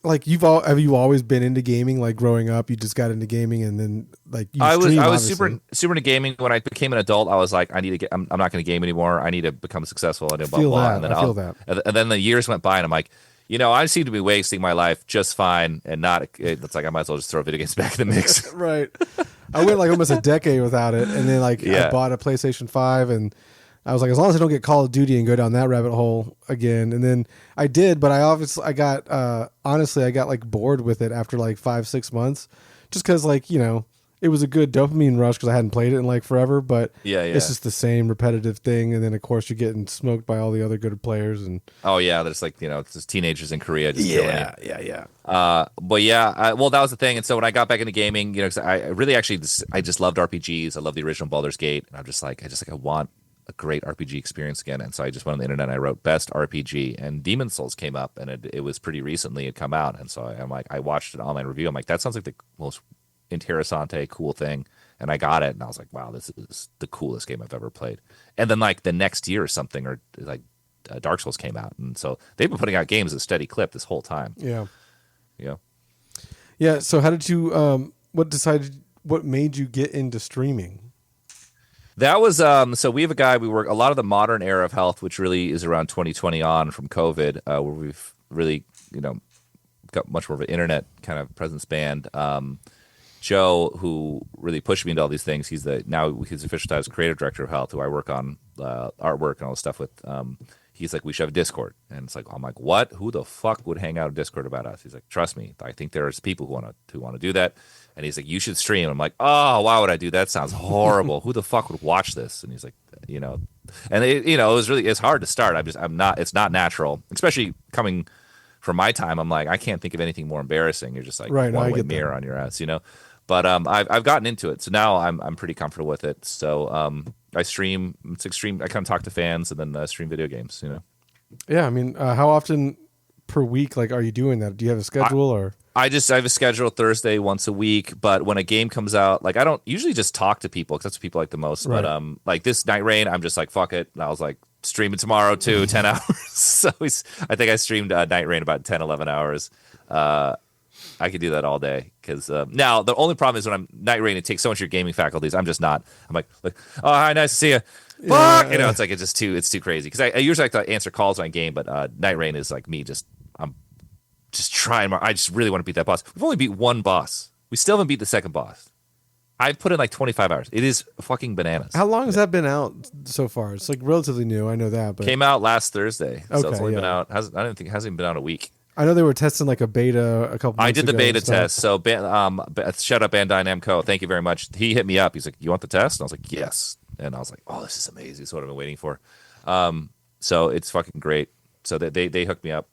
Speaker 1: have you always been into gaming? Like growing up, you just got into gaming, and then like
Speaker 2: I was super into gaming. When I became an adult, I was like, I need to get. I'm not going to game anymore. I need to become successful. And blah, blah, and then I feel that. And then the years went by, and I'm like, I seem to be wasting my life just fine, and not. It's like I might as well just throw video games back in the mix.
Speaker 1: Right. I went like almost a decade without it, and then I bought a PlayStation 5, and I was like, as long as I don't get Call of Duty and go down that rabbit hole again. And then I did, but I got like bored with it after like 5-6 months, just because it was a good dopamine rush because I hadn't played it in like forever. But it's just the same repetitive thing. And then of course you're getting smoked by all the other good players. And
Speaker 2: there's like it's just teenagers in Korea just killing you. But that was the thing. And so when I got back into gaming, because I really actually I just loved RPGs. I love the original Baldur's Gate, and I'm just like I want a great RPG experience again. And so I just went on the internet and I wrote best RPG, and Demon's Souls came up, and it was pretty recently it come out. And so I'm like, I watched an online review. I'm like, that sounds like the most interessante, cool thing. And I got it, and I was like, wow, this is the coolest game I've ever played. And then like the next year or something, or like Dark Souls came out. And so they've been putting out games at a steady clip this whole time.
Speaker 1: Yeah.
Speaker 2: Yeah.
Speaker 1: So how did you, what made you get into streaming?
Speaker 2: That was so we have a guy we work a lot of the modern era of health, which really is around 2020 on from COVID, where we've really got much more of an internet kind of presence band. Joe, who really pushed me into all these things, he's his official title is creative director of health, who I work on artwork and all this stuff with. He's like, we should have a Discord, and it's like, I'm like, what? Who the fuck would hang out in Discord about us? He's like, trust me, I think there's people who want to do that. And he's like, you should stream. I'm like, oh, why would I do that? Sounds horrible. Who the fuck would watch this? And he's like, and it's hard to start. It's not natural, especially coming from my time. I'm like, I can't think of anything more embarrassing. You're just like one-way mirror on your ass, But I've gotten into it, so now I'm pretty comfortable with it. So I stream. It's extreme. I kind of talk to fans and then stream video games.
Speaker 1: Yeah, I mean, how often per week are you doing that? Do you have a schedule or?
Speaker 2: I have a schedule Thursday once a week, but when a game comes out, I don't usually just talk to people because that's what people like the most. Right. But like this Night Rain, I'm just like, fuck it. And I was like, streaming tomorrow too, 10 hours. So I think I streamed Night Rain about 10, 11 hours. I could do that all day because now the only problem is when I'm Night Rain, it takes so much of your gaming faculties. I'm just not. I'm like, oh, hi, nice to see you. Fuck, it's like it's too crazy because I usually like to answer calls when I game, but Night Rain is like me. I'm just trying. I just really want to beat that boss. We've only beat one boss. We still haven't beat the second boss. I've put in like 25 hours. It is fucking bananas.
Speaker 1: How long has that been out so far? It's like relatively new. I know that, but
Speaker 2: came out last Thursday, so it's only been out. I don't think it hasn't even been out a week.
Speaker 1: I know they were testing like a beta a couple months ago.
Speaker 2: I did the beta test. So shout out Bandai Namco. Thank you very much. He hit me up. He's like, you want the test? And I was like, yes. And I was like, oh, this is amazing. It's what I've been waiting for. So it's fucking great. So they hooked me up.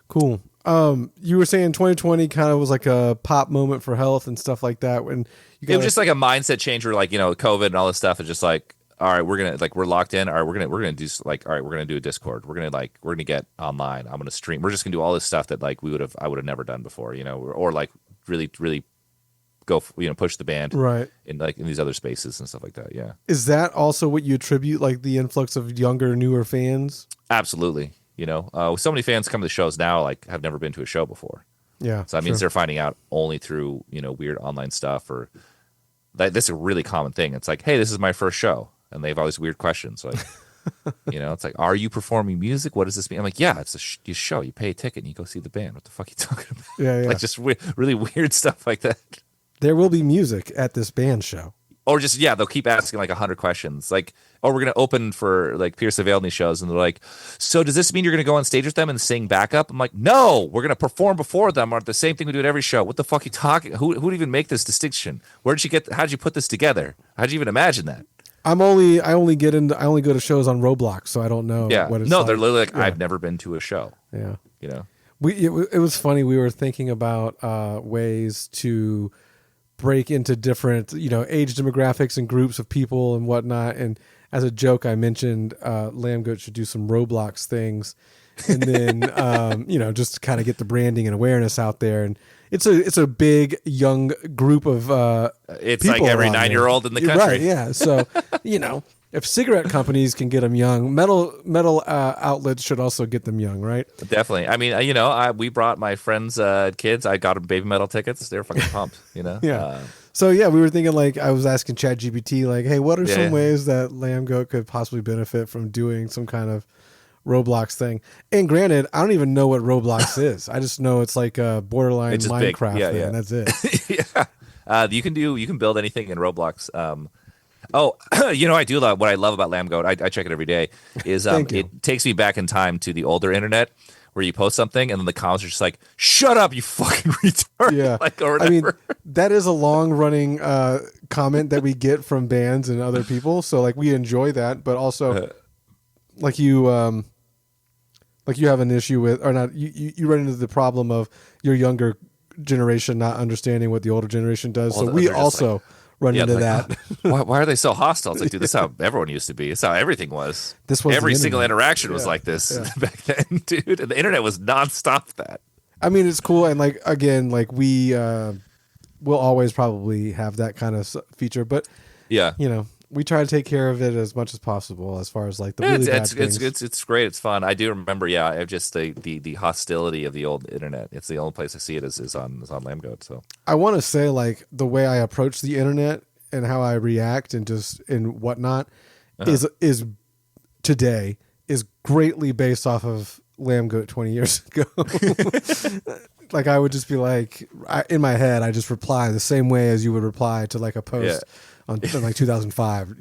Speaker 1: Cool. You were saying 2020 kind of was like a pop moment for health and stuff like that. When
Speaker 2: it was just like a mindset change where COVID and all this stuff is just like, all right, we're gonna we're locked in. All right, we're gonna do all right, we're gonna do a Discord. We're gonna get online. I'm gonna stream. We're just gonna do all this stuff that I would have never done before, or really really go push the band
Speaker 1: Right.
Speaker 2: in like in these other spaces and stuff like that. Yeah,
Speaker 1: Is that also what you attribute, like the influx of younger, newer fans?
Speaker 2: absolutely. So many fans come to the shows now like have never been to a show before.
Speaker 1: Yeah.
Speaker 2: So that means they're finding out only through weird online stuff, or this is a really common thing. It's like, hey, this is my first show, and they have all these weird questions like. It's like, are you performing music? What does this mean? I'm like, yeah, it's a show. You pay a ticket and you go see the band. What the fuck are you talking about?
Speaker 1: Yeah.
Speaker 2: Like just really weird stuff like that.
Speaker 1: There will be music at this band show.
Speaker 2: Or just, they'll keep asking like 100 questions. Like, we're going to open for like Pierce the Veil in these shows. And they're like, so does this mean you're going to go on stage with them and sing backup? I'm like, no, we're going to perform before them, or the same thing we do at every show. What the fuck are you talking? Who'd even make this distinction? How'd you put this together? How'd you even imagine that?
Speaker 1: I only go to shows on Roblox, so I don't know. What it's like.
Speaker 2: They're literally like, I've never been to a show.
Speaker 1: Yeah. It
Speaker 2: You know,
Speaker 1: was funny. We were thinking about ways to break into different, age demographics and groups of people and whatnot. And as a joke, I mentioned Lambgoat should do some Roblox things, and then just kind of get the branding and awareness out there. And it's a big young group of
Speaker 2: it's
Speaker 1: people
Speaker 2: like every
Speaker 1: around
Speaker 2: 9-year-old in the country.
Speaker 1: Right? Yeah. So if cigarette companies can get them young, metal outlets should also get them young, right?
Speaker 2: Definitely. I mean, we brought my friends' kids. I got them baby metal tickets. They were fucking pumped.
Speaker 1: Yeah. So we were thinking, like, I was asking ChatGPT, like, hey, what are some ways that Lambgoat could possibly benefit from doing some kind of Roblox thing? And granted, I don't even know what Roblox is. I just know it's like a borderline Minecraft thing. And that's it.
Speaker 2: Yeah. You can build anything in Roblox. I do love what I love about Lambgoat. I check it every day. Is it takes me back in time to the older internet where you post something and then the comments are just like, "Shut up, you fucking retard!"
Speaker 1: Yeah,
Speaker 2: like, or whatever.
Speaker 1: I mean, that is a long running comment that we get from bands and other people. So like we enjoy that, but also like you have an issue with, or not, you run into the problem of your younger generation not understanding what the older generation does. So we also run into that.
Speaker 2: Why are they so hostile? It's like, dude, this is how everyone used to be. It's how everything was.
Speaker 1: This was
Speaker 2: every single interaction was like this back then, dude. And the internet was nonstop that.
Speaker 1: I mean, it's cool, and like again, like we will always probably have that kind of feature, but we try to take care of it as much as possible as far as like the really bad things.
Speaker 2: It's great. It's fun. I do remember, just the hostility of the old internet. It's the only place I see it is on Lambgoat. So
Speaker 1: I want to say, like, the way I approach the internet and how I react and whatnot is today is greatly based off of Lambgoat 20 years ago. Like I would just be like, in my head, I just reply the same way as you would reply to like a post. On like 2005,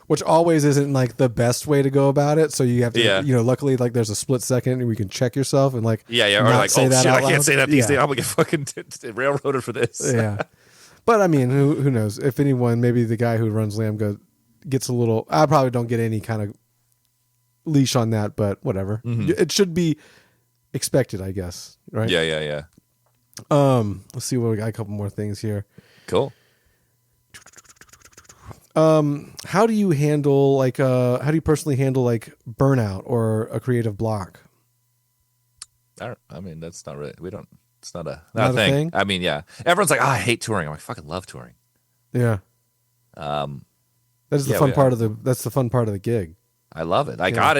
Speaker 1: which always isn't like the best way to go about it. So you have to, luckily, like there's a split second and we can check yourself and like,
Speaker 2: or like, oh shit, I can't say that these days. I'm gonna get fucking railroaded for this.
Speaker 1: Yeah, but I mean, who knows? If anyone, maybe the guy who runs Lambgoat gets a little. I probably don't get any kind of leash on that, but whatever. Mm-hmm. It should be expected, I guess. Right?
Speaker 2: Yeah.
Speaker 1: Let's see what we got. A couple more things here.
Speaker 2: Cool.
Speaker 1: How do you handle how do you personally handle like burnout or a creative block?
Speaker 2: I mean, that's not really, it's not a thing. I mean, everyone's like, I hate touring. I'm like, fucking love touring.
Speaker 1: Yeah. That's the fun part of the gig.
Speaker 2: I love it. I got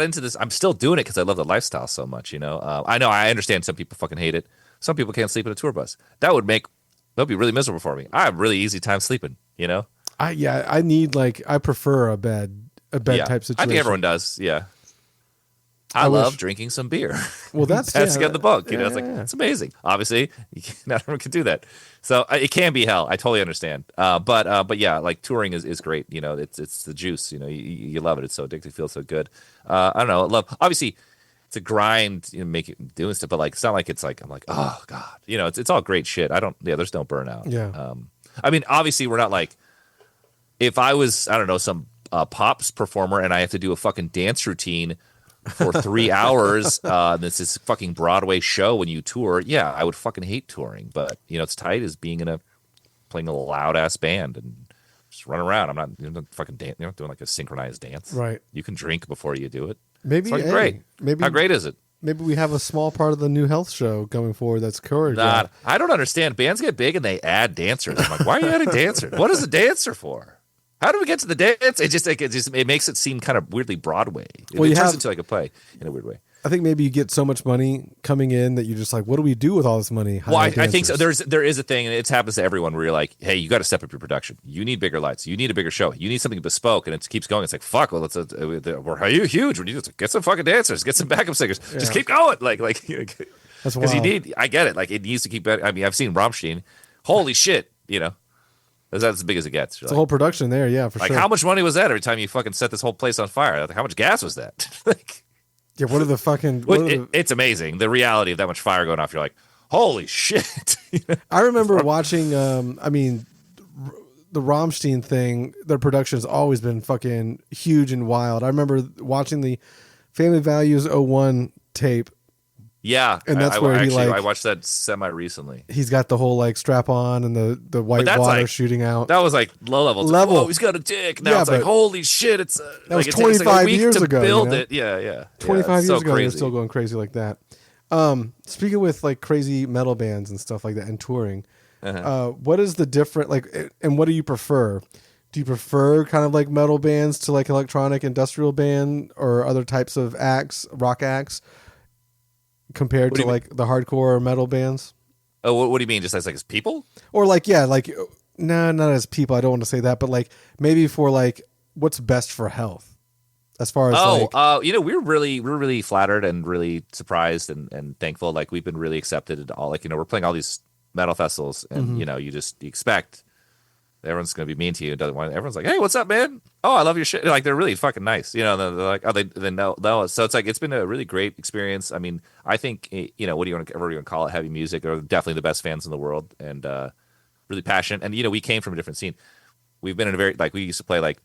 Speaker 2: into this. I'm still doing it because I love the lifestyle so much, I understand some people fucking hate it. Some people can't sleep in a tour bus. That'd be really miserable for me. I have a really easy time sleeping,
Speaker 1: I need I prefer a bed type situation.
Speaker 2: I think everyone does. Yeah. I love drinking some beer.
Speaker 1: Well, that's
Speaker 2: got the book. It's amazing. Obviously, not everyone can do that. So it can be hell. I totally understand. But yeah, like touring is great. It's the juice. You love it. It's so addictive. It feels so good. I don't know. Obviously, it's a grind. Doing stuff, but it's not like it's like I'm like, oh god. It's all great shit. There's no burnout.
Speaker 1: Yeah.
Speaker 2: I mean, obviously, we're not like. If I was, I don't know, some pops performer and I have to do a fucking dance routine for 3 hours, this is fucking Broadway show when you tour, I would fucking hate touring. But, it's tight as being playing a loud ass band and just run around. I'm not fucking dance, doing like a synchronized dance.
Speaker 1: Right.
Speaker 2: You can drink before you do it.
Speaker 1: Maybe
Speaker 2: it's great.
Speaker 1: Maybe
Speaker 2: how great is it?
Speaker 1: Maybe we have a small part of the new health show going forward that's choreographed.
Speaker 2: Not. I don't understand. Bands get big and they add dancers. I'm like, why are you adding dancers? What is a dancer for? How do we get to the dance? It makes it seem kind of weirdly Broadway.
Speaker 1: Well,
Speaker 2: it turns into like a play in a weird way.
Speaker 1: I think maybe you get so much money coming in that you're just like, what do we do with all this money?
Speaker 2: Well, I think so. There is a thing, and it happens to everyone, where you're like, hey, you got to step up your production. You need bigger lights. You need a bigger show. You need something bespoke, and it keeps going. It's like, fuck, well, we're huge. We need to get some fucking dancers, get some backup singers. Yeah. Just keep going. Like
Speaker 1: that's because
Speaker 2: you need. I get it. Like it needs to keep. I mean, I've seen Rammstein. Holy shit, that's as big as it gets.
Speaker 1: It's a whole production there, yeah, for sure.
Speaker 2: Like, how much money was that every time you fucking set this whole place on fire? Like, how much gas was that?
Speaker 1: Yeah, what are the fucking...
Speaker 2: It's amazing. The reality of that much fire going off, you're like, holy shit.
Speaker 1: I remember watching, the Rammstein thing, their production has always been fucking huge and wild. I remember watching the Family Values '01 tape.
Speaker 2: Yeah.
Speaker 1: And that's where
Speaker 2: I watched that semi-recently.
Speaker 1: He's got the whole, strap on and the white water shooting out.
Speaker 2: That was, low level. It's
Speaker 1: level.
Speaker 2: Like, whoa, he's got a dick. Now it's like, holy shit. It's
Speaker 1: that was 25 years ago.
Speaker 2: Build it. Yeah.
Speaker 1: 25 years ago, they're still going crazy like that. Speaking with, crazy metal bands and stuff like that and touring, what is the different, and what do you prefer? Do you prefer kind of metal bands to electronic industrial band or other types of acts, rock acts? Compared to the hardcore metal bands?
Speaker 2: Oh, what do you mean? Just as people?
Speaker 1: Or no, not as people. I don't want to say that, but maybe for what's best for health, as far as
Speaker 2: we're really flattered and really surprised and thankful. We've been really accepted at all. We're playing all these metal festivals, and you expect everyone's going to be mean to you. Everyone's like, hey, what's up, man? Oh, I love your shit. They're really fucking nice. They're like, oh, they know. So it's been a really great experience. I mean, I think, what do you want to call it? Heavy music. They're definitely the best fans in the world and really passionate. And, we came from a different scene. We've been in a very, we used to play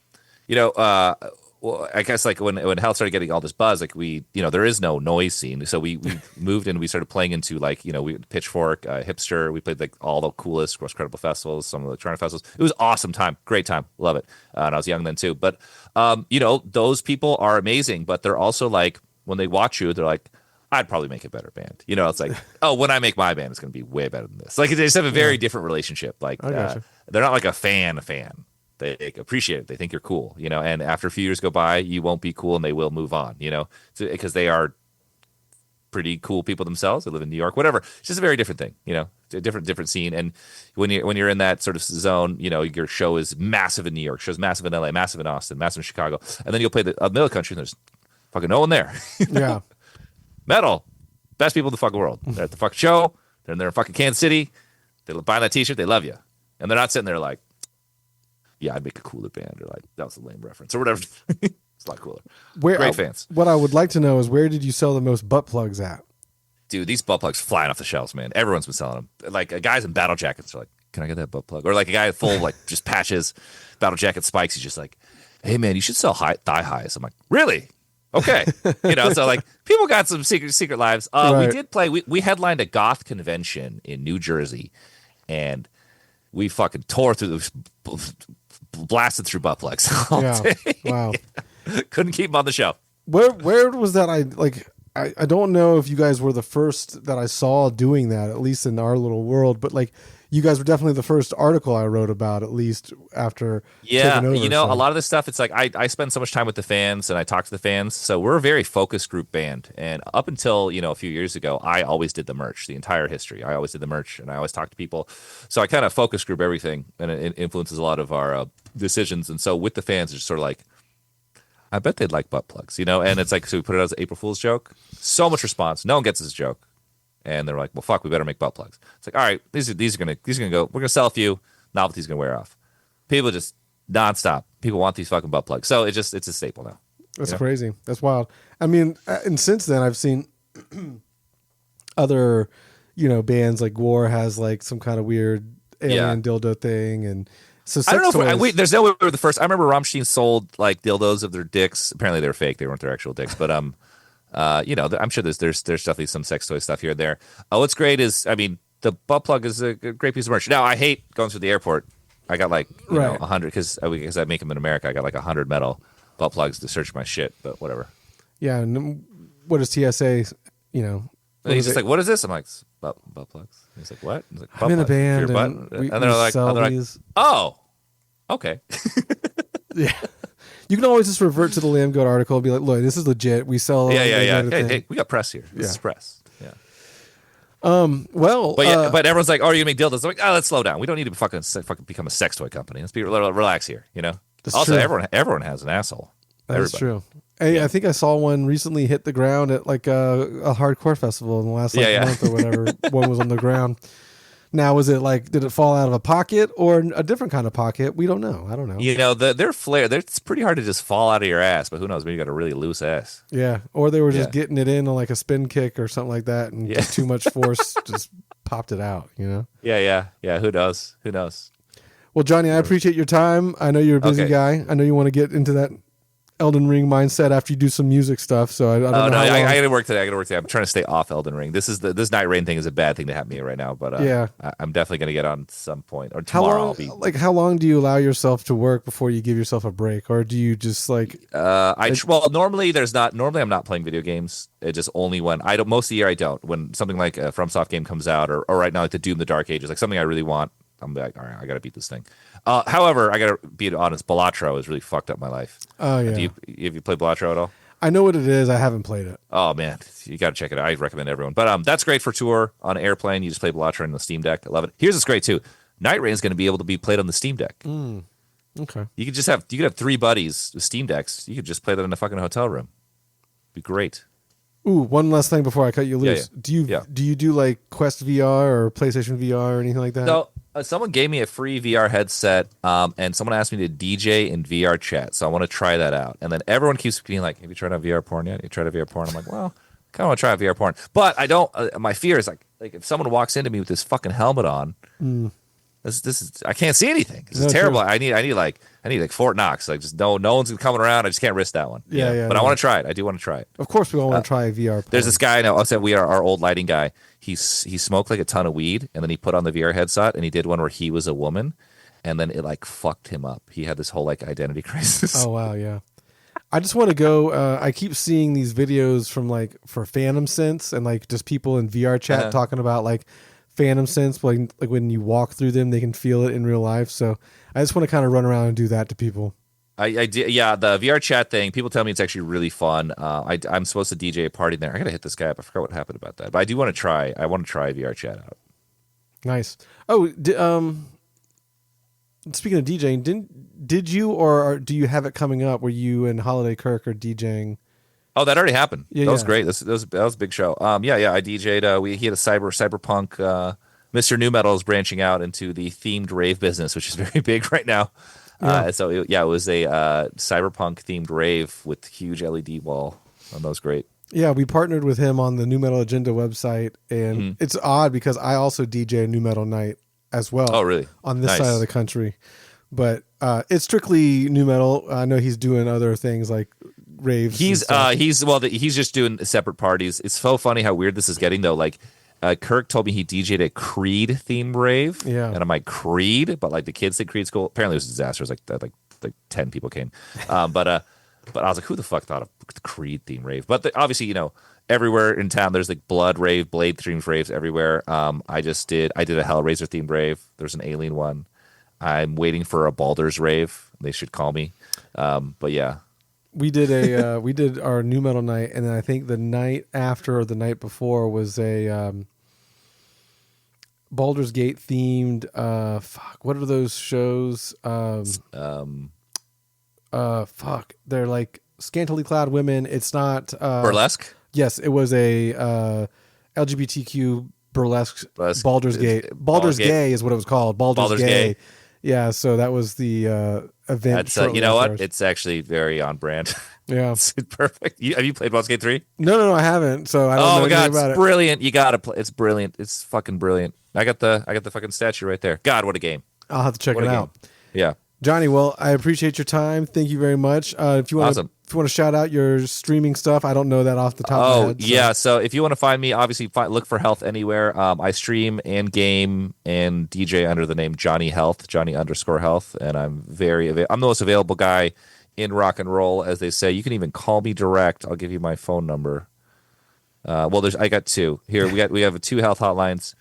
Speaker 2: well, I guess when health started getting all this buzz, there is no noise scene. So we moved and we started playing into we Pitchfork, Hipster. We played all the coolest, most credible festivals, some of the electronic festivals. It was awesome time, great time, love it. And I was young then too. But those people are amazing. But they're also when they watch you, they're like, I'd probably make a better band. It's like, oh, when I make my band, it's going to be way better than this. They just have a very different relationship. They're not like a fan. They appreciate it. They think you're cool, and after a few years go by, you won't be cool and they will move on, because they are pretty cool people themselves. They live in New York, whatever. It's just a very different thing, It's a different scene. And when you're in that sort of zone, your show is massive in New York, show's massive in LA, massive in Austin, massive in Chicago. And then you'll play the middle of the country and there's fucking no one there.
Speaker 1: Yeah.
Speaker 2: Metal, best people in the fucking world. They're at the fucking show. They're in fucking Kansas City. They buy that t-shirt. They love you. And they're not sitting there like, yeah, I'd make a cooler band, or that was a lame reference, or whatever. It's a lot cooler. Great fans.
Speaker 1: What I would like to know is, where did you sell the most butt plugs at?
Speaker 2: Dude, these butt plugs flying off the shelves, man. Everyone's been selling them. Guys in battle jackets are like, can I get that butt plug? Or a guy full just patches, battle jacket spikes. He's just like, hey man, you should sell thigh highs. I'm like, really? Okay. So people got some secret lives. Right. We did play. We headlined a goth convention in New Jersey, and we fucking tore through those. Blasted through butt plugs all day.
Speaker 1: Wow.
Speaker 2: Couldn't keep them on the shelf.
Speaker 1: Where was that? I don't know if you guys were the first that I saw doing that, at least in our little world, but you guys were definitely the first article I wrote about, at least after taking over.
Speaker 2: A lot of this stuff, it's I spend so much time with the fans and I talk to the fans. So we're a very focused group band. And up until, a few years ago, I always did the merch, the entire history. I always did the merch and I always talked to people. So I kind of focus group everything, and it influences a lot of our decisions. And so with the fans, it's sort of I bet they'd like butt plugs, and it's so we put it as an April Fool's joke. So much response. No one gets this joke. And they're like, well, fuck, we better make butt plugs. It's all right, these are gonna go. We're gonna sell a few. Novelty's gonna wear off. People just nonstop. People want these fucking butt plugs. So it's a staple now.
Speaker 1: That's crazy. That's wild. I mean, and since then I've seen other, bands like War has some kind of weird alien dildo thing, and so
Speaker 2: I don't know if there's no way we were the first. I remember Rammstein sold dildos of their dicks. Apparently they were fake. They weren't their actual dicks, but I'm sure there's definitely some sex toy stuff here and there. What's great is, the butt plug is a great piece of merch. Now, I hate going through the airport. I got 100 because I make them in America. I got 100 metal butt plugs to search my shit, but whatever.
Speaker 1: Yeah, and what does TSA you know.
Speaker 2: And he's just like, "What is this?" I'm like, "Butt plugs." He's like, "What?" He's like,
Speaker 1: I'm in a
Speaker 2: "Butt plugs for your
Speaker 1: band
Speaker 2: butt."
Speaker 1: and
Speaker 2: And they're like,
Speaker 1: sell
Speaker 2: like,
Speaker 1: these.
Speaker 2: "Oh, okay."
Speaker 1: Yeah. You can always just revert to the Lambgoat article and be like, look, this is legit. We sell
Speaker 2: Yeah.
Speaker 1: legitimate
Speaker 2: Hey,
Speaker 1: thing.
Speaker 2: hey, we got press here. This is press. Yeah.
Speaker 1: Well,
Speaker 2: But everyone's like, "Oh, are you gonna make dildos?" I'm like, "Oh, let's slow down. We don't need to fucking become a sex toy company. Let's be relax here." You know.
Speaker 1: That's
Speaker 2: Also,
Speaker 1: true.
Speaker 2: everyone has an asshole.
Speaker 1: That's
Speaker 2: Everybody.
Speaker 1: true. Hey, I think I saw one recently hit the ground at like a hardcore festival in the last month or whatever. One was on the ground. Now, was it like, did it fall out of a pocket or a different kind of pocket? We don't know. I don't know.
Speaker 2: You know, their flare. It's pretty hard to just fall out of your ass, but who knows? Maybe you got a really loose ass.
Speaker 1: Yeah. Or they were just getting it in on like a spin kick or something like that, and just too much force just popped it out, you know?
Speaker 2: Yeah. Who knows?
Speaker 1: Well, Johnny, I appreciate your time. I know you're a busy guy. I know you want to get into that Elden Ring mindset after you do some music stuff. So I don't know.
Speaker 2: I got to work today. I'm trying to stay off Elden Ring. This night rain thing is a bad thing to happen to me right now. But I'm definitely going to get on some point or tomorrow.
Speaker 1: How long do you allow yourself to work before you give yourself a break, or do you just like?
Speaker 2: Normally I'm not playing video games. It just only when I don't. Most of the year I don't. When something like a FromSoft game comes out, or right now like the Doom the Dark Ages, like something I really want. I'm like, all right, I got to beat this thing. However, I got to be honest, Balatro has really fucked up my life.
Speaker 1: Oh, yeah.
Speaker 2: Have you played Balatro at all?
Speaker 1: I know what it is. I haven't played it.
Speaker 2: Oh, man. You got to check it out. I recommend everyone. But that's great for tour on an airplane. You just play Balatro on the Steam Deck. I love it. Here's what's great, too. Night Rain is going to be able to be played on the Steam Deck.
Speaker 1: Okay.
Speaker 2: You could have 3 buddies with Steam Decks. You could just play that in a fucking hotel room. Be great.
Speaker 1: Ooh, one last thing before I cut you loose.
Speaker 2: Yeah.
Speaker 1: Do you do like Quest VR or PlayStation VR or anything like that?
Speaker 2: No. Someone gave me a free VR headset, and someone asked me to DJ in VR chat, so I want to try that out. And then everyone keeps being like, "Have you tried out VR porn yet? Have you tried out VR porn?" I'm like, "Well, I kind of want to try out VR porn," but I don't. My fear is like if someone walks into me with this fucking helmet on, this is I can't see anything. This is terrible. True. I need like Fort Knox. Like just no one's coming around. I just can't risk that one.
Speaker 1: Yeah.
Speaker 2: But I want to try it. I do want to try it.
Speaker 1: Of course, we all want to try VR porn.
Speaker 2: There's this guy I know. I said we are our old lighting guy. He smoked like a ton of weed, and then he put on the VR headset, and he did one where he was a woman, and then it like fucked him up. He had this whole like identity crisis.
Speaker 1: Oh wow, yeah. I just want to go. I keep seeing these videos from like for Phantom Sense and like just people in VR chat talking about like Phantom Sense, like when you walk through them, they can feel it in real life. So I just want to kind of run around and do that to people.
Speaker 2: I did, yeah. The VR chat thing, people tell me it's actually really fun. I'm supposed to DJ a party there. I gotta hit this guy up. I forgot what happened about that, but I do want to try. I want to try VR chat out.
Speaker 1: Nice. Oh, speaking of DJing, did you or do you have it coming up where you and Holiday Kirk are DJing?
Speaker 2: Oh, that already happened.
Speaker 1: Yeah,
Speaker 2: that was great. That was a big show. I DJ'd. He had a cyberpunk. Mr. New Metal is branching out into the themed rave business, which is very big right now. Yeah. It was a cyberpunk themed rave with huge LED wall, and that was great.
Speaker 1: Yeah, we partnered with him on the New Metal Agenda website, and it's odd because I also DJ a New Metal night as well.
Speaker 2: Oh, really?
Speaker 1: On this side of the country, but it's strictly New Metal. I know he's doing other things like raves.
Speaker 2: He's just doing separate parties. It's so funny how weird this is getting though. Like Kirk told me he DJ'd a Creed themed rave.
Speaker 1: Yeah.
Speaker 2: And I'm like, Creed? But like the kids think Creed's cool. Apparently it was a disaster. It was like 10 people came. But I was like, who the fuck thought of the Creed themed rave? But obviously, everywhere in town there's like Blood rave, Blade themed raves everywhere. I did a Hellraiser themed rave. There's an Alien one. I'm waiting for a Baldur's rave. They should call me. But yeah.
Speaker 1: We did we did our New Metal night, and then I think the night after or the night before was a Baldur's Gate themed. What are those shows? They're like scantily clad women. It's not
Speaker 2: burlesque.
Speaker 1: Yes, it was a LGBTQ burlesque. Baldur's Gate. Baldur's Gay is what it was called. Baldur's Gay. Yeah, so that was the event.
Speaker 2: You know what? It's actually very on brand.
Speaker 1: Yeah,
Speaker 2: it's perfect. Have you played Baldur's Gate 3?
Speaker 1: No, I haven't. So I don't know anything about it.
Speaker 2: It's brilliant. You gotta play. It's brilliant. It's fucking brilliant. I got the fucking statue right there. God, what a game!
Speaker 1: I'll have to check it out.
Speaker 2: Yeah,
Speaker 1: Johnny. Well, I appreciate your time. Thank you very much. If you want to shout out your streaming stuff, I don't know that off the top of my head.
Speaker 2: Yeah. So if you want to find me, obviously look for Health anywhere. I stream and game and DJ under the name Johnny Health, Johnny_Health, and I'm the most available guy in rock and roll, as they say. You can even call me direct. I'll give you my phone number. Well, I got two here. We have two health hotlines.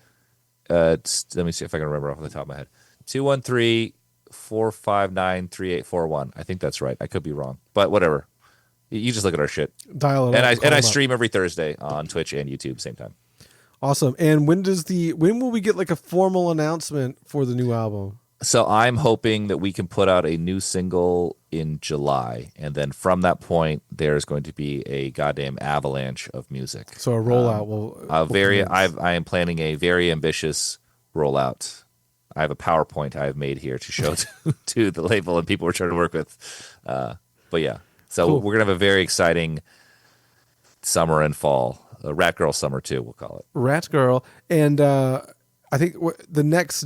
Speaker 2: Let me see if I can remember off the top of my head. 213-459-3841. I think that's right. I could be wrong, but whatever. You just look at our shit.
Speaker 1: Dial it
Speaker 2: And
Speaker 1: up.
Speaker 2: I stream every Thursday on Twitch and YouTube same time.
Speaker 1: Awesome. And when will we get like a formal announcement for the new album?
Speaker 2: So I'm hoping that we can put out a new single in July, and then from that point, there's going to be a goddamn avalanche of music.
Speaker 1: So a rollout will.
Speaker 2: I am planning a very ambitious rollout. I have a PowerPoint I have made here to show to the label and people we're trying to work with. But yeah, so
Speaker 1: cool.
Speaker 2: We're gonna have a very exciting summer and fall. Rat Girl Summer 2, we'll call it.
Speaker 1: Rat Girl. And I think the next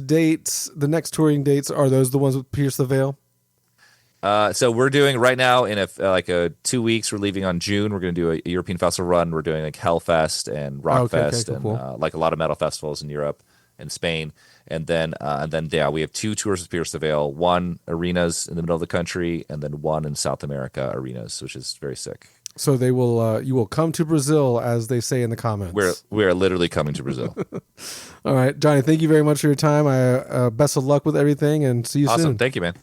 Speaker 1: touring dates, are those the ones with Pierce the Veil?
Speaker 2: So we're doing right now in a 2 weeks. We're leaving on June. We're going to do a European festival run. We're doing like Hellfest and Rockfest
Speaker 1: cool.
Speaker 2: like a lot of metal festivals in Europe and Spain. And then yeah, we have 2 tours with Pierce the Veil. One arenas in the middle of the country, and then one in South America arenas, which is very sick.
Speaker 1: So they will. You will come to Brazil, as they say in the comments.
Speaker 2: We are literally coming to Brazil.
Speaker 1: All right, Johnny. Thank you very much for your time. Best of luck with everything, and see you soon.
Speaker 2: Awesome. Thank you, man.